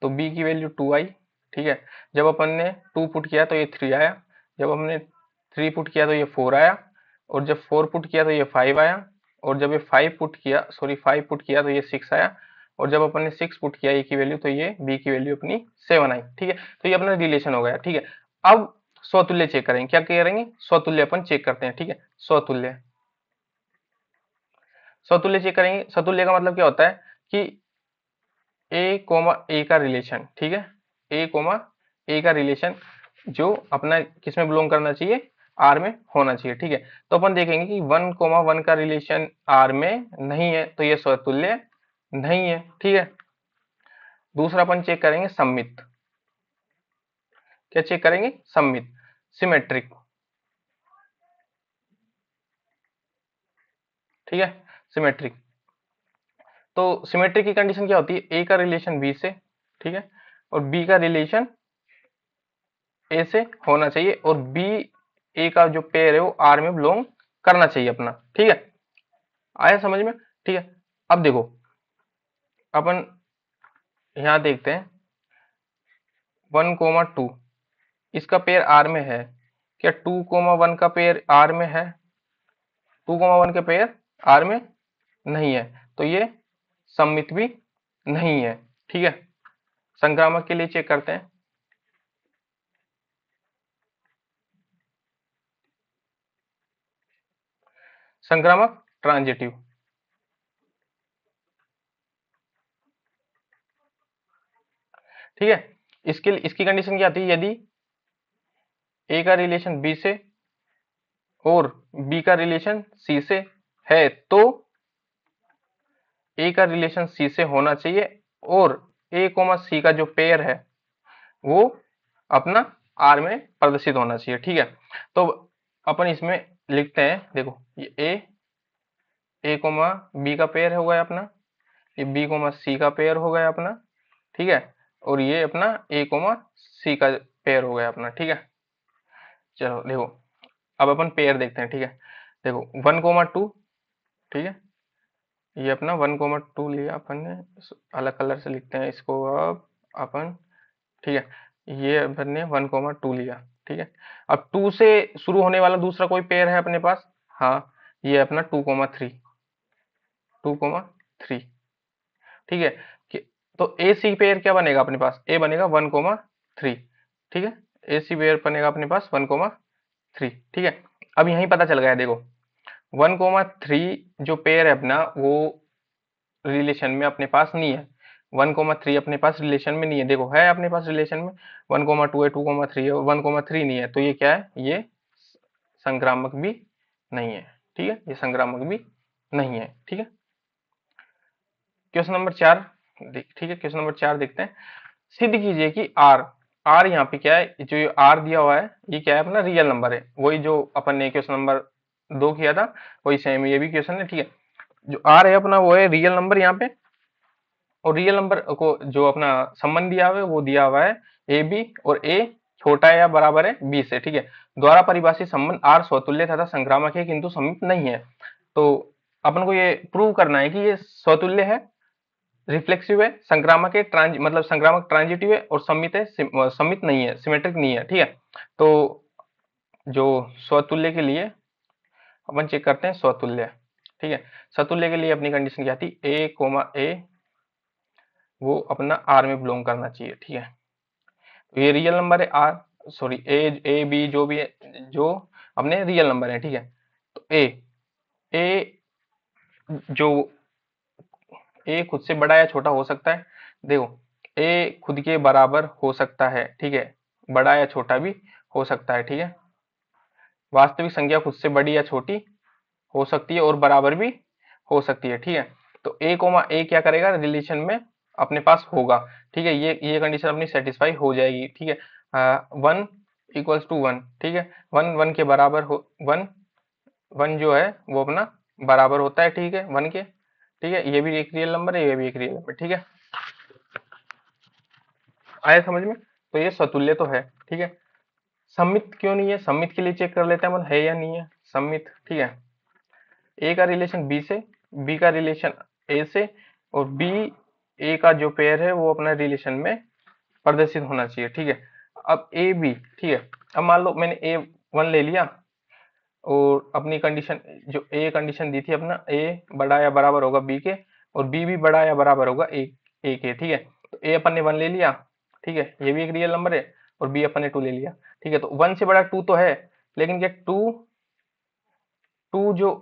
तो बी की वैल्यू 2 आई, ठीक है। जब अपन ने 2 पुट किया तो ये 3 आया, जब हमने 3 पुट किया तो ये 4 आया, और जब 4 पुट किया तो ये 5 आया, और जब ये 5 पुट किया, सॉरी 5 पुट किया तो ये 6 आया, और जब अपन ने 6 पुट किया ए की वैल्यू तो ये बी की वैल्यू अपनी 7 आई, ठीक है। तो ये अपना रिलेशन हो गया, ठीक है। अब स्वतुल्य चेक करेंगे, क्या करेंगे, स्वतुल्य अपन चेक करते हैं, ठीक है। स्वतुल्य, स्वतुल्य चेक करेंगे। स्वतुल्य का मतलब क्या होता है कि ए कोमा ए का रिलेशन, ठीक है, ए कोमा ए का रिलेशन जो अपना किसमें बिलोंग करना चाहिए, आर में होना चाहिए, ठीक है। तो अपन देखेंगे कि 1,1 का रिलेशन आर में नहीं है, तो ये स्वतुल्य नहीं है, ठीक है। दूसरा अपन चेक करेंगे सम्मित, क्या चेक करेंगे, सम्मित, सिमेट्रिक, ठीक है, सिमेट्रिक। तो सिमेट्रिक की कंडीशन क्या होती है, ए का रिलेशन बी से, ठीक है, और बी का रिलेशन ए से होना चाहिए, और बी ए का जो पेयर है वो आर में बिलोंग करना चाहिए अपना, ठीक है। आया समझ में, ठीक है। अब देखो अपन यहां देखते हैं 1,2 इसका पेयर आर में है, क्या 2,1 का पेयर आर में है, 2,1 के पेयर आर में नहीं है, तो ये सममित भी नहीं है, ठीक है। संक्रामक के लिए चेक करते हैं। संक्रामक ट्रांजिटिव, ठीक है। इसके लिए इसकी कंडीशन क्या आती है, यदि ए का रिलेशन बी से और बी का रिलेशन सी से है, तो ए का रिलेशन सी से होना चाहिए और ए कोमा सी का जो पेयर है वो अपना आर में प्रदर्शित होना चाहिए। ठीक है, तो अपन इसमें लिखते हैं, देखो ये ए कोमा बी का पेयर हो गया अपना, ये बी कोमा सी का पेयर हो गया अपना। ठीक है, और ये अपना ए कोमा सी का पेयर हो गया अपना। ठीक है, चलो देखो अब अपन पेयर देखते हैं। ठीक है, देखो 1,2, ठीक है, ये अपना 1,2 लिया अपन ने, अलग कलर से लिखते हैं इसको अब अपन। ठीक है, ये अपन ने 1,2 लिया। ठीक है, अब 2 से शुरू होने वाला दूसरा कोई पेयर है अपने पास? हाँ, ये अपना 2,3, 2,3। ठीक है, तो ए सी पेयर क्या बनेगा अपने पास? ए बनेगा 1,3। ठीक है, ए सी पेयर बनेगा अपने पास 1,3। ठीक है, अब यही पता चल गया, देखो 1,3 जो पेयर है अपना वो रिलेशन में अपने पास नहीं है। 1,3 अपने पास रिलेशन में नहीं है, देखो है अपने पास रिलेशन में 1,2 है, 2,3 है और 1,3 नहीं है, तो ये क्या है? ये संक्रामक भी नहीं है। ठीक है, ये संक्रामक भी नहीं है। ठीक है, क्वेश्चन नंबर 4। ठीक है, क्वेश्चन नंबर 4 देखते हैं। सिद्ध कीजिए कि आर, आर यहाँ पे क्या है, जो आर दिया हुआ है ये क्या है? अपना रियल नंबर है, वही जो अपन ने क्वेश्चन नंबर 2 किया था वही सेम ये भी क्वेश्चन है। ठीक है, जो आर है अपना वो है रियल नंबर यहाँ पे, और रियल नंबर को जो अपना संबंध दिया हुआ है वो दिया हुआ है ए बी, और ए छोटा है या बराबर है बी से। ठीक है, द्वारा परिभाषित संबंध आर स्वतुल्य तथा संक्रामक है किंतु समित नहीं है। तो अपन को ये प्रूव करना है कि ये स्वतुल्य है, रिफ्लेक्सिव है, संक्रामक है, मतलब संक्रामक ट्रांजिटिव है, और सम्मित है, सम्मित नहीं है, सिमेट्रिक नहीं है। ठीक है, तो जो स्वतुल्य के लिए अपन चेक करते हैं स्वतुल्य। ठीक है, स्वतुल्य के लिए अपनी कंडीशन क्या थी? ए कोमा ए वो अपना आर में बिलोंग करना चाहिए। ठीक है, तो ये रियल नंबर है R, sorry a a b जो भी है, जो अपने रियल नंबर है। ठीक है, तो ए जो ए खुद से बड़ा या छोटा हो सकता है, देखो ए खुद के बराबर हो सकता है। ठीक है, बड़ा या छोटा भी हो सकता है। ठीक है, वास्तविक संख्या खुद से बड़ी या छोटी हो सकती है और बराबर भी हो सकती है। ठीक है, तो ए कोमा ए क्या करेगा? रिलेशन में अपने पास होगा। ठीक है, ये कंडीशन अपनी सेटिस्फाई हो जाएगी। ठीक है, 1 = 1। ठीक है, 1 के बराबर हो, 1 जो है वो अपना बराबर होता है। ठीक है, 1 के। ठीक है, ये भी एक रियल नंबर है, ये भी एक रियल नंबर। ठीक है, आया समझ में? तो ये स्वतुल्य तो है। ठीक है, सम्मित क्यों नहीं है? सम्मित के लिए चेक कर लेते हैं मतलब है या नहीं है सम्मित। ठीक है, ए का रिलेशन बी से, बी का रिलेशन ए से, और बी ए का जो पेयर है वो अपना रिलेशन में प्रदर्शित होना चाहिए। ठीक है, अब ए बी, ठीक है, अब मान लो मैंने A1 ले लिया और अपनी कंडीशन जो ए कंडीशन दी थी अपना ए बड़ा या बराबर होगा बी के, और बी भी बड़ा या बराबर होगा ए के। ठीक है, तो ए अपन ने 1 ले लिया। ठीक है, ये भी एक रियल नंबर है, और बी अपन ने 2 ले लिया। ठीक है, तो 1 से बड़ा 2 तो है, लेकिन क्या 2 2 जो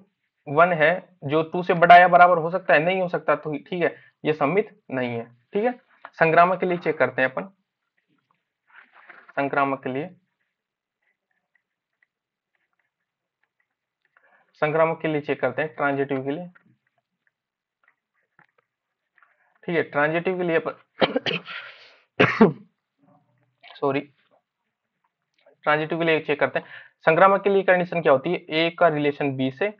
1 है जो 2 से बड़ा या बराबर हो सकता है? नहीं हो सकता। तो ठीक है, ये सम्मित नहीं है। ठीक है, संक्रामक के लिए चेक करते हैं अपन, संक्रामक के लिए, संक्रामक के लिए चेक करते हैं ट्रांजिटिव के लिए। ठीक है, ट्रांजिटिव के लिए अपन सॉरी, ट्रांजिटिव के लिए चेक करते हैं। संक्रामक के लिए कंडीशन क्या होती है? ए का रिलेशन बी से,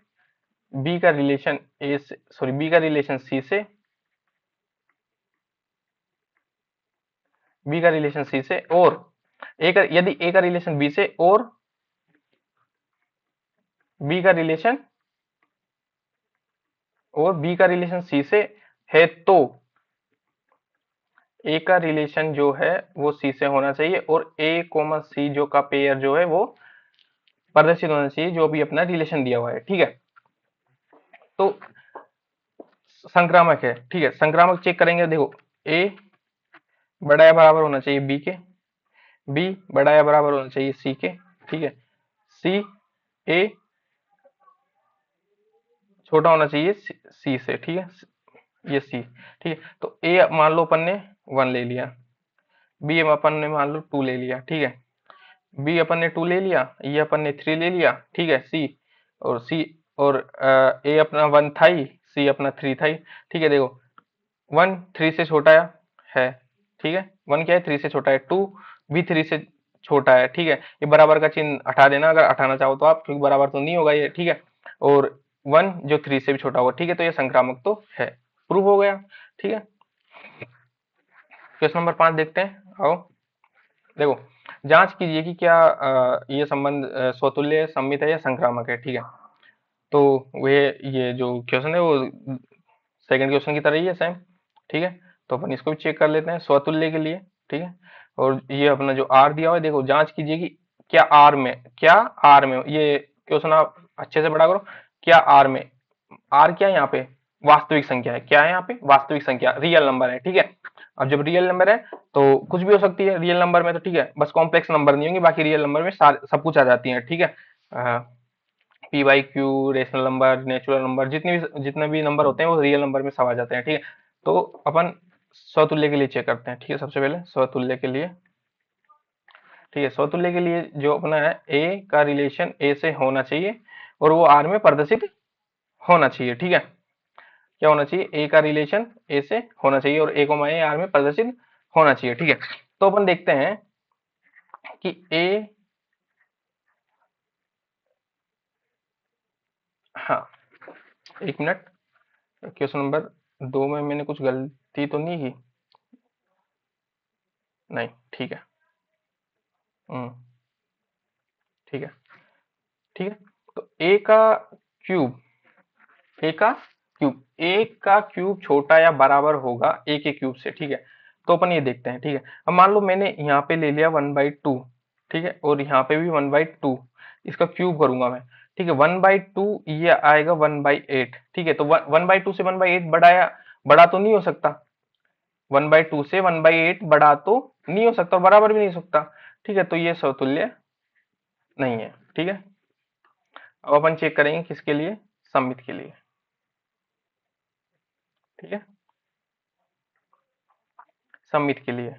बी का रिलेशन ए से, सॉरी बी का रिलेशन सी से, बी का रिलेशन सी से, और ए का, यदि ए का रिलेशन बी से और बी का रिलेशन, और बी का रिलेशन सी से है, तो ए का रिलेशन जो है वो सी से होना चाहिए, और ए कोमा सी जो का पेयर जो है वो प्रदर्शित होना चाहिए, जो भी अपना रिलेशन दिया हुआ है। ठीक है, तो संक्रामक है। ठीक है, संक्रामक चेक करेंगे, देखो ए बड़ा या बराबर होना चाहिए बी के, बी बड़ा या बराबर होना चाहिए सी के। ठीक है, सी ए छोटा होना चाहिए सी से। ठीक है, ये सी। ठीक है, तो ए मान लो अपन ने 1 ले लिया, बी अपन ने मान लो 2 ले लिया। ठीक है, बी अपन ने 2 ले लिया, ये अपन ने 3 ले लिया, ठीक है, सी और ए अपना 1 था ही, सी अपना 3 था ही, ठीक है। देखो 1 3 से छोटा है, ठीक है, 1 क्या है, 3 से छोटा है, 2 भी 3 से छोटा है, ठीक है। ये बराबर का चिन्ह हटा देना अगर हटाना चाहो तो आप, क्योंकि बराबर तो नहीं होगा ये, ठीक है। और 1 जो 3 से भी छोटा होगा, ठीक है, तो ये संक्रामक तो है, प्रूव हो गया, ठीक है। क्वेश्चन नंबर 5 देखते हैं, आओ। देखो, जांच कीजिए कि क्या ये संबंध स्वतुल्य, सममित है या संक्रामक है, ठीक है। तो वे ये जो क्वेश्चन है वो सेकंड क्वेश्चन की तरह ही है, सेम, ठीक है। तो अपन इसको भी चेक कर लेते हैं स्वतुल्य के लिए, ठीक है। और ये अपना जो आर दिया हुआ है, देखो जांच कीजिए कि क्या आर में ये क्वेश्चन आप अच्छे से पढ़ा करो। क्या आर में, आर क्या है यहाँ पे, वास्तविक संख्या है, क्या है यहाँ पे, वास्तविक संख्या, रियल नंबर है, ठीक है। अब जब रियल नंबर है तो कुछ भी हो सकती है रियल नंबर में, तो ठीक है, बस कॉम्प्लेक्स नंबर नहीं होंगे, बाकी रियल नंबर में सब कुछ आ जाती है, ठीक है। P y q, rational number, natural number, जितने भी नंबर होते हैं वो रियल नंबर में सब आ जाते हैं, ठीक है। तो अपन स्वतुल्य के लिए चेक करते हैं, ठीक है। सबसे पहले स्वतुल्य के लिए, ठीक है, स्वतुल्य के लिए जो अपना है, ए का रिलेशन ए से होना चाहिए और वो आर में प्रदर्शित होना चाहिए, ठीक है। क्या होना चाहिए, ए का रिलेशन ए से होना चाहिए और ए को ए आर में प्रदर्शित होना चाहिए, ठीक है। तो अपन देखते हैं कि ए, हाँ, एक मिनट, क्वेश्चन नंबर 2 में मैंने कुछ गलती तो नहीं की, नहीं, ठीक है, हम्म, ठीक है, ठीक है। तो क्यूब ए का ए का क्यूब छोटा या बराबर होगा ए के क्यूब से, ठीक है। तो अपन ये देखते हैं, ठीक है। अब मान लो मैंने यहाँ पे ले लिया 1/2, ठीक है, और यहाँ पे भी 1/2, इसका क्यूब करूंगा मैं, ठीक है। 1/2 ये आएगा 1/8, ठीक है। तो 1/2 से 1/8 बड़ा तो नहीं हो सकता, 1/2 से 1/8 बड़ा तो नहीं हो सकता और बराबर भी नहीं हो सकता, ठीक है। तो ये समतुल्य नहीं है, ठीक है। अब अपन चेक करेंगे किसके लिए, सममित के लिए, ठीक है, सममित के लिए,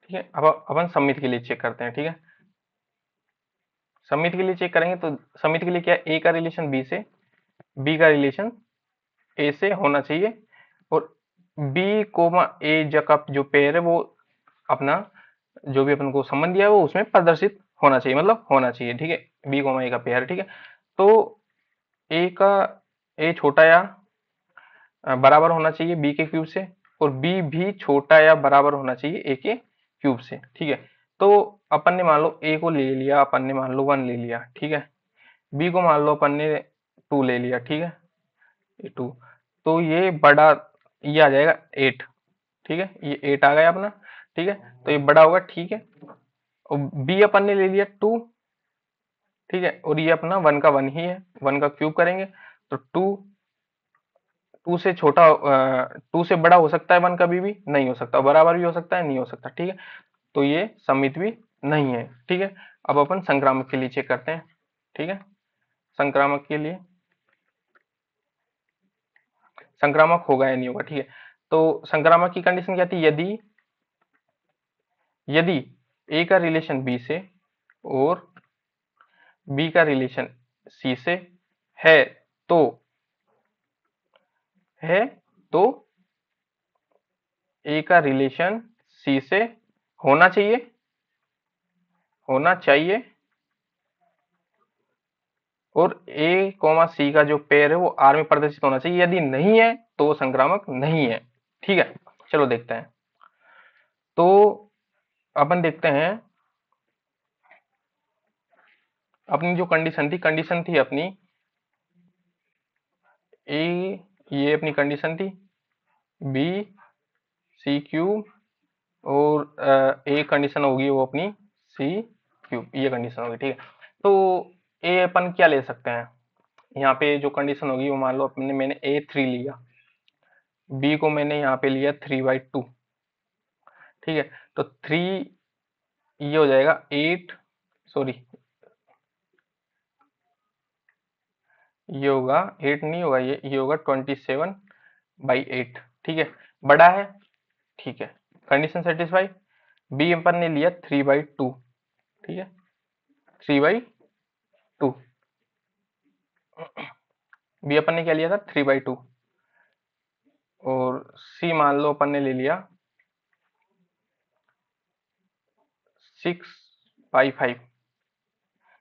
ठीक है। अब अपन सममित के लिए चेक करते हैं, ठीक है। सममित के लिए चेक करेंगे तो सममित के लिए क्या है, ए का रिलेशन बी से, बी का रिलेशन ए से होना चाहिए और बी कोमा ए का जो पेयर है वो अपना जो भी अपन को संबंध दिया है वो उसमें प्रदर्शित होना चाहिए, मतलब होना चाहिए, ठीक है। बी कोमा ए का पेयर, ठीक है। तो ए का ए छोटा या बराबर होना चाहिए बी के क्यूब से और बी भी छोटा या बराबर होना चाहिए ए के क्यूब से, ठीक है। तो अपन ने मान लो ए को ले लिया, अपन ने मान लो 1 ले लिया, ठीक है। बी को मान लो अपन ने 2 ले लिया, ठीक है, ये 2। तो ये आ जाएगा 8, ठीक है, ये 8 आ गया अपना, ठीक है। तो ये बड़ा होगा, ठीक है। और बी अपन ने ले लिया 2, ठीक है, और ये अपना 1 का 1 ही है, 1 का क्यूब करेंगे तो 2 से छोटा, 2 से बड़ा हो सकता है 1 कभी भी नहीं हो सकता, बराबर भी हो सकता है, नहीं हो सकता, ठीक है। तो ये सममित भी नहीं है, ठीक है। अब अपन संक्रामक के लिए चेक करते हैं, ठीक है। संक्रामक के लिए, संक्रामक होगा या नहीं होगा, ठीक है। तो संक्रामक की कंडीशन क्या थी, यदि यदि ए का रिलेशन बी से और बी का रिलेशन सी से है तो है तो ए का रिलेशन सी से होना चाहिए, होना चाहिए और ए कॉमा सी का जो पेयर है वो आर में प्रदर्शित होना चाहिए, यदि नहीं है तो वो संक्रामक नहीं है, ठीक है। चलो देखते हैं। तो अपन देखते हैं अपनी जो कंडीशन थी अपनी ए, ये अपनी कंडीशन थी बी सी क्यूब और ए कंडीशन होगी वो अपनी सी क्यूब, ये कंडीशन होगी, ठीक है। तो ए अपन क्या ले सकते हैं, यहाँ पे जो कंडीशन होगी वो मान लो अपने मैंने A3 लिया, बी को मैंने यहाँ पे लिया 3/2, ठीक है। तो 3 ये हो जाएगा 8, सॉरी ये होगा 8 नहीं होगा, ये होगा 27/8, ठीक है, बड़ा है, ठीक है, कंडीशन सेटिस्फाई बी अपन ने लिया 3/2, ठीक है, 3/2। बी अपन ने क्या लिया था, 3/2। और सी मान लो अपन ने ले लिया 6/5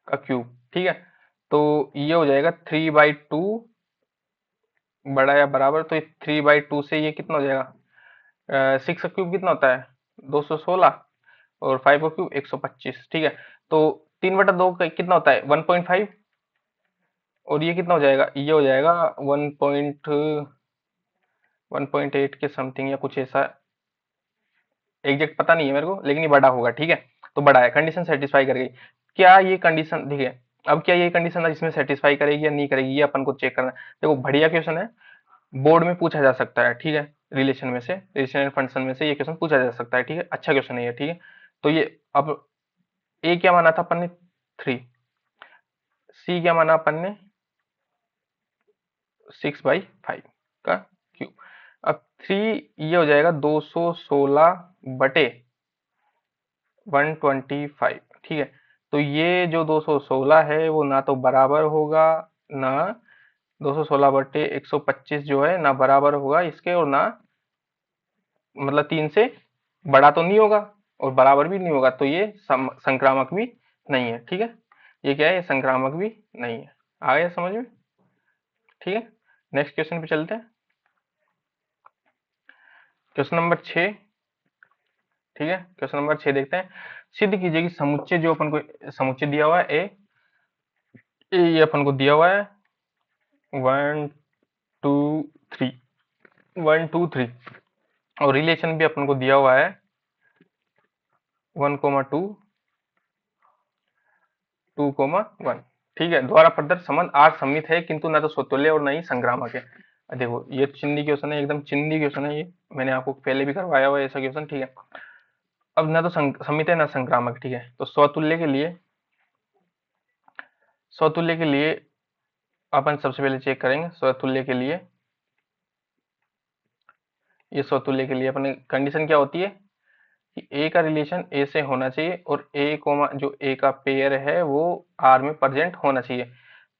का क्यूब, ठीक है। तो ये हो जाएगा 3/2 बड़ा या बराबर, तो 3/2 से ये कितना हो जाएगा, 6 का क्यूब कितना होता है, 216, और 5 का क्यूब 125, ठीक है। तो 3/2 का कितना होता है, 1.5, और ये कितना हो जाएगा, ये हो जाएगा 1.8 के समथिंग या कुछ ऐसा, एग्जैक्ट पता नहीं है मेरे को, लेकिन ये बड़ा होगा, ठीक है। तो बड़ा है, कंडीशन सेटिस्फाई कर गई। क्या ये कंडीशन, ठीक है, अब क्या ये कंडीशन इसमें सेटिस्फाई करेगी या नहीं करेगी, ये अपन को चेक करना है। देखो बढ़िया क्वेश्चन है, बोर्ड में पूछा जा सकता है, ठीक है। रिलेशन में से, रिलेशन एंड फंक्शन में से ये क्वेश्चन पूछा जा सकता है, ठीक है, अच्छा क्वेश्चन है ये, ठीक है। तो ये अब ए क्या माना था अपन ने, 3, सी क्या माना अपन ने, 6/5 का क्यूब। अब 3, ये हो जाएगा 216/125, ठीक है। तो ये जो 216 है वो ना तो बराबर होगा, ना 216/125 जो है ना बराबर होगा इसके, और ना मतलब 3 से बड़ा तो नहीं होगा और बराबर भी नहीं होगा, तो ये संक्रामक भी नहीं है, ठीक है। ये क्या है, ये संक्रामक भी नहीं है। आ गया समझ में, ठीक है। नेक्स्ट क्वेश्चन पे चलते हैं, क्वेश्चन नंबर 6, ठीक है। क्वेश्चन नंबर 6 देखते हैं। सिद्ध कीजिए कि समुच्चय जो अपन को समुच्चय दिया हुआ है ये अपन को दिया हुआ है 1 2 3, 1 2 3, और रिलेशन भी अपन को दिया हुआ है 1,2 2,1, ठीक है। द्वारा प्रदत्त संबंध आर सममित है किंतु न तो स्वतुल्य और न ही संक्रामक है। देखो ये चिन्नी क्वेश्चन है, एकदम चिन्नी क्वेश्चन है ये, मैंने आपको पहले भी करवाया हुआ है ऐसा क्वेश्चन, ठीक है। अब ना तो सममित है ना संक्रामक, ठीक है। तो स्वतुल्य के लिए अपन सबसे पहले चेक करेंगे स्वतुल्य के लिए। ये स्वतुल्य के लिए अपने कंडीशन क्या होती है कि ए का रिलेशन ए से होना चाहिए और ए कोमा जो ए का पेयर है वो आर में प्रेजेंट होना चाहिए।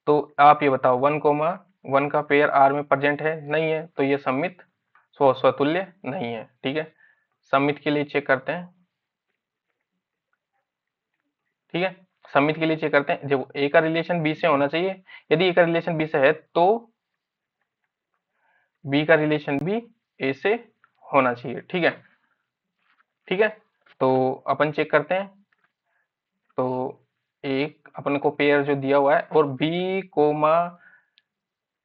तो आप ये बताओ 1,1 का पेयर आर में प्रेजेंट है, नहीं है, तो ये सममित स्वतुल्य नहीं है, ठीक है। सममित के लिए चेक करते हैं, ठीक है। सममित के लिए चेक करते हैं, जब ए का रिलेशन बी से होना चाहिए, यदि ए का रिलेशन बी से है तो बी का रिलेशन भी ए से होना चाहिए, ठीक है, ठीक है। तो अपन चेक करते हैं, तो एक अपन को पेयर जो दिया हुआ है और बी कोमा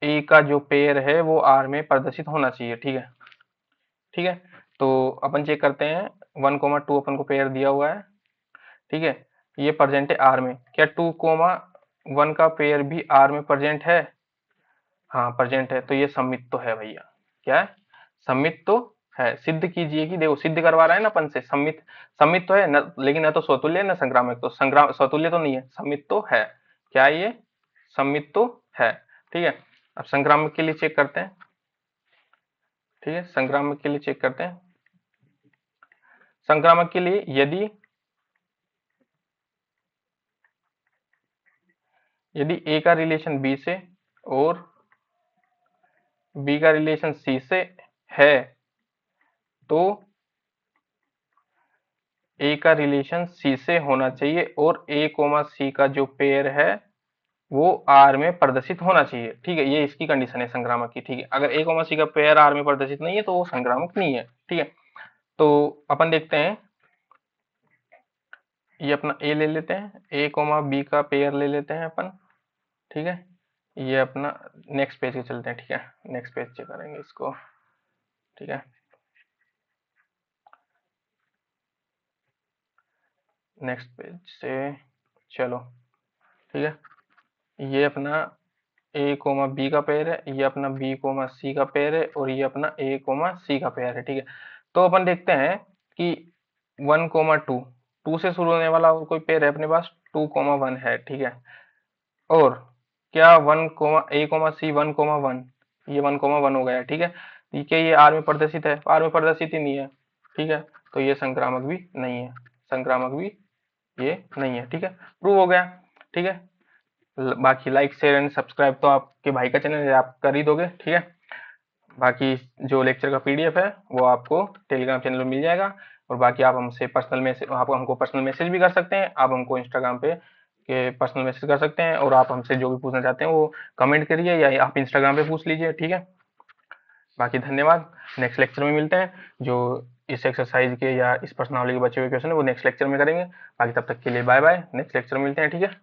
ए का जो पेयर है वो आर में प्रदर्शित होना चाहिए, ठीक है, ठीक है। तो अपन चेक करते हैं 1,2 अपन को पेयर दिया हुआ है, ठीक है। ये प्रेजेंट है आर में, क्या 2,1 का पेयर भी आर में प्रेजेंट है, हाँ प्रेजेंट है, तो ये सम्मित तो है भैया, क्या है, सम्मित तो है। सिद्ध कीजिए कि, देखो सिद्ध करवा रहा है ना अपन से, सम्मित सम्मित तो है न, लेकिन न तो स्वतुल्य न संक्रामक, तो संग्राम स्वतुल्य तो नहीं है, सम्मित तो है, क्या है ये, सम्मित तो है, ठीक है। अब संक्रामक के लिए चेक करते हैं, ठीक है, संक्रामक के लिए चेक करते हैं। संक्रामक के लिए यदि ए का रिलेशन बी से और बी का रिलेशन सी से है, तो ए का रिलेशन सी से होना चाहिए और ए कोमा सी का जो पेयर है वो आर में प्रदर्शित होना चाहिए, ठीक है। ये इसकी कंडीशन है संक्रामक की, ठीक है। अगर ए कोमा सी का पेयर आर में प्रदर्शित नहीं है तो वो संक्रामक नहीं है, ठीक है। तो अपन देखते हैं, ये अपना ए ले लेते हैं, ए कोमा बी का पेयर ले लेते हैं अपन, ठीक है। ये अपना नेक्स्ट पेज पे चलते हैं, ठीक है, नेक्स्ट पेज चेक करेंगे इसको, ठीक है। नेक्स्ट पेज से चलो, ठीक है। ये अपना ए कोमा बी का पेयर है, ये अपना बी कोमा सी का पेयर है, और ये अपना ए कोमा सी का पेयर है, ठीक है। तो अपन देखते हैं कि 1,2 2 से शुरू होने वाला और कोई पेयर है अपने पास, 2,1 है, ठीक है। और क्या 1,A,C 1,1, ये 1,1 हो गया, ठीक है। क्या ये आर में प्रदर्शित है, आर में प्रदर्शित ही नहीं है, ठीक है, तो ये संक्रामक भी नहीं है, संक्रामक भी ये नहीं है। ठीक है, प्रूव हो गया। ठीक है, बाकी लाइक शेयर एंड सब्सक्राइब तो आपके भाई का चैनल है, आप कर ही दोगे। ठीक है, बाकी जो लेक्चर का पीडीएफ है वो आपको टेलीग्राम चैनल में मिल जाएगा। और बाकी आप हमसे पर्सनल मैसेज, आप हमको पर्सनल मैसेज भी कर सकते हैं, आप हमको इंस्टाग्राम पे के पर्सनल मैसेज कर सकते हैं, और आप हमसे जो भी पूछना चाहते हैं वो कमेंट करिए या आप इंस्टाग्राम पे पूछ लीजिए। ठीक है, बाकी धन्यवाद। नेक्स्ट लेक्चर में मिलते हैं। जो इस एक्सरसाइज के या इस पर्सनालिटी के बचे हुए क्वेश्चन है वो नेक्स्ट लेक्चर में करेंगे। बाकी तब तक के लिए बाय बाय, नेक्स्ट लेक्चर में मिलते हैं। ठीक है।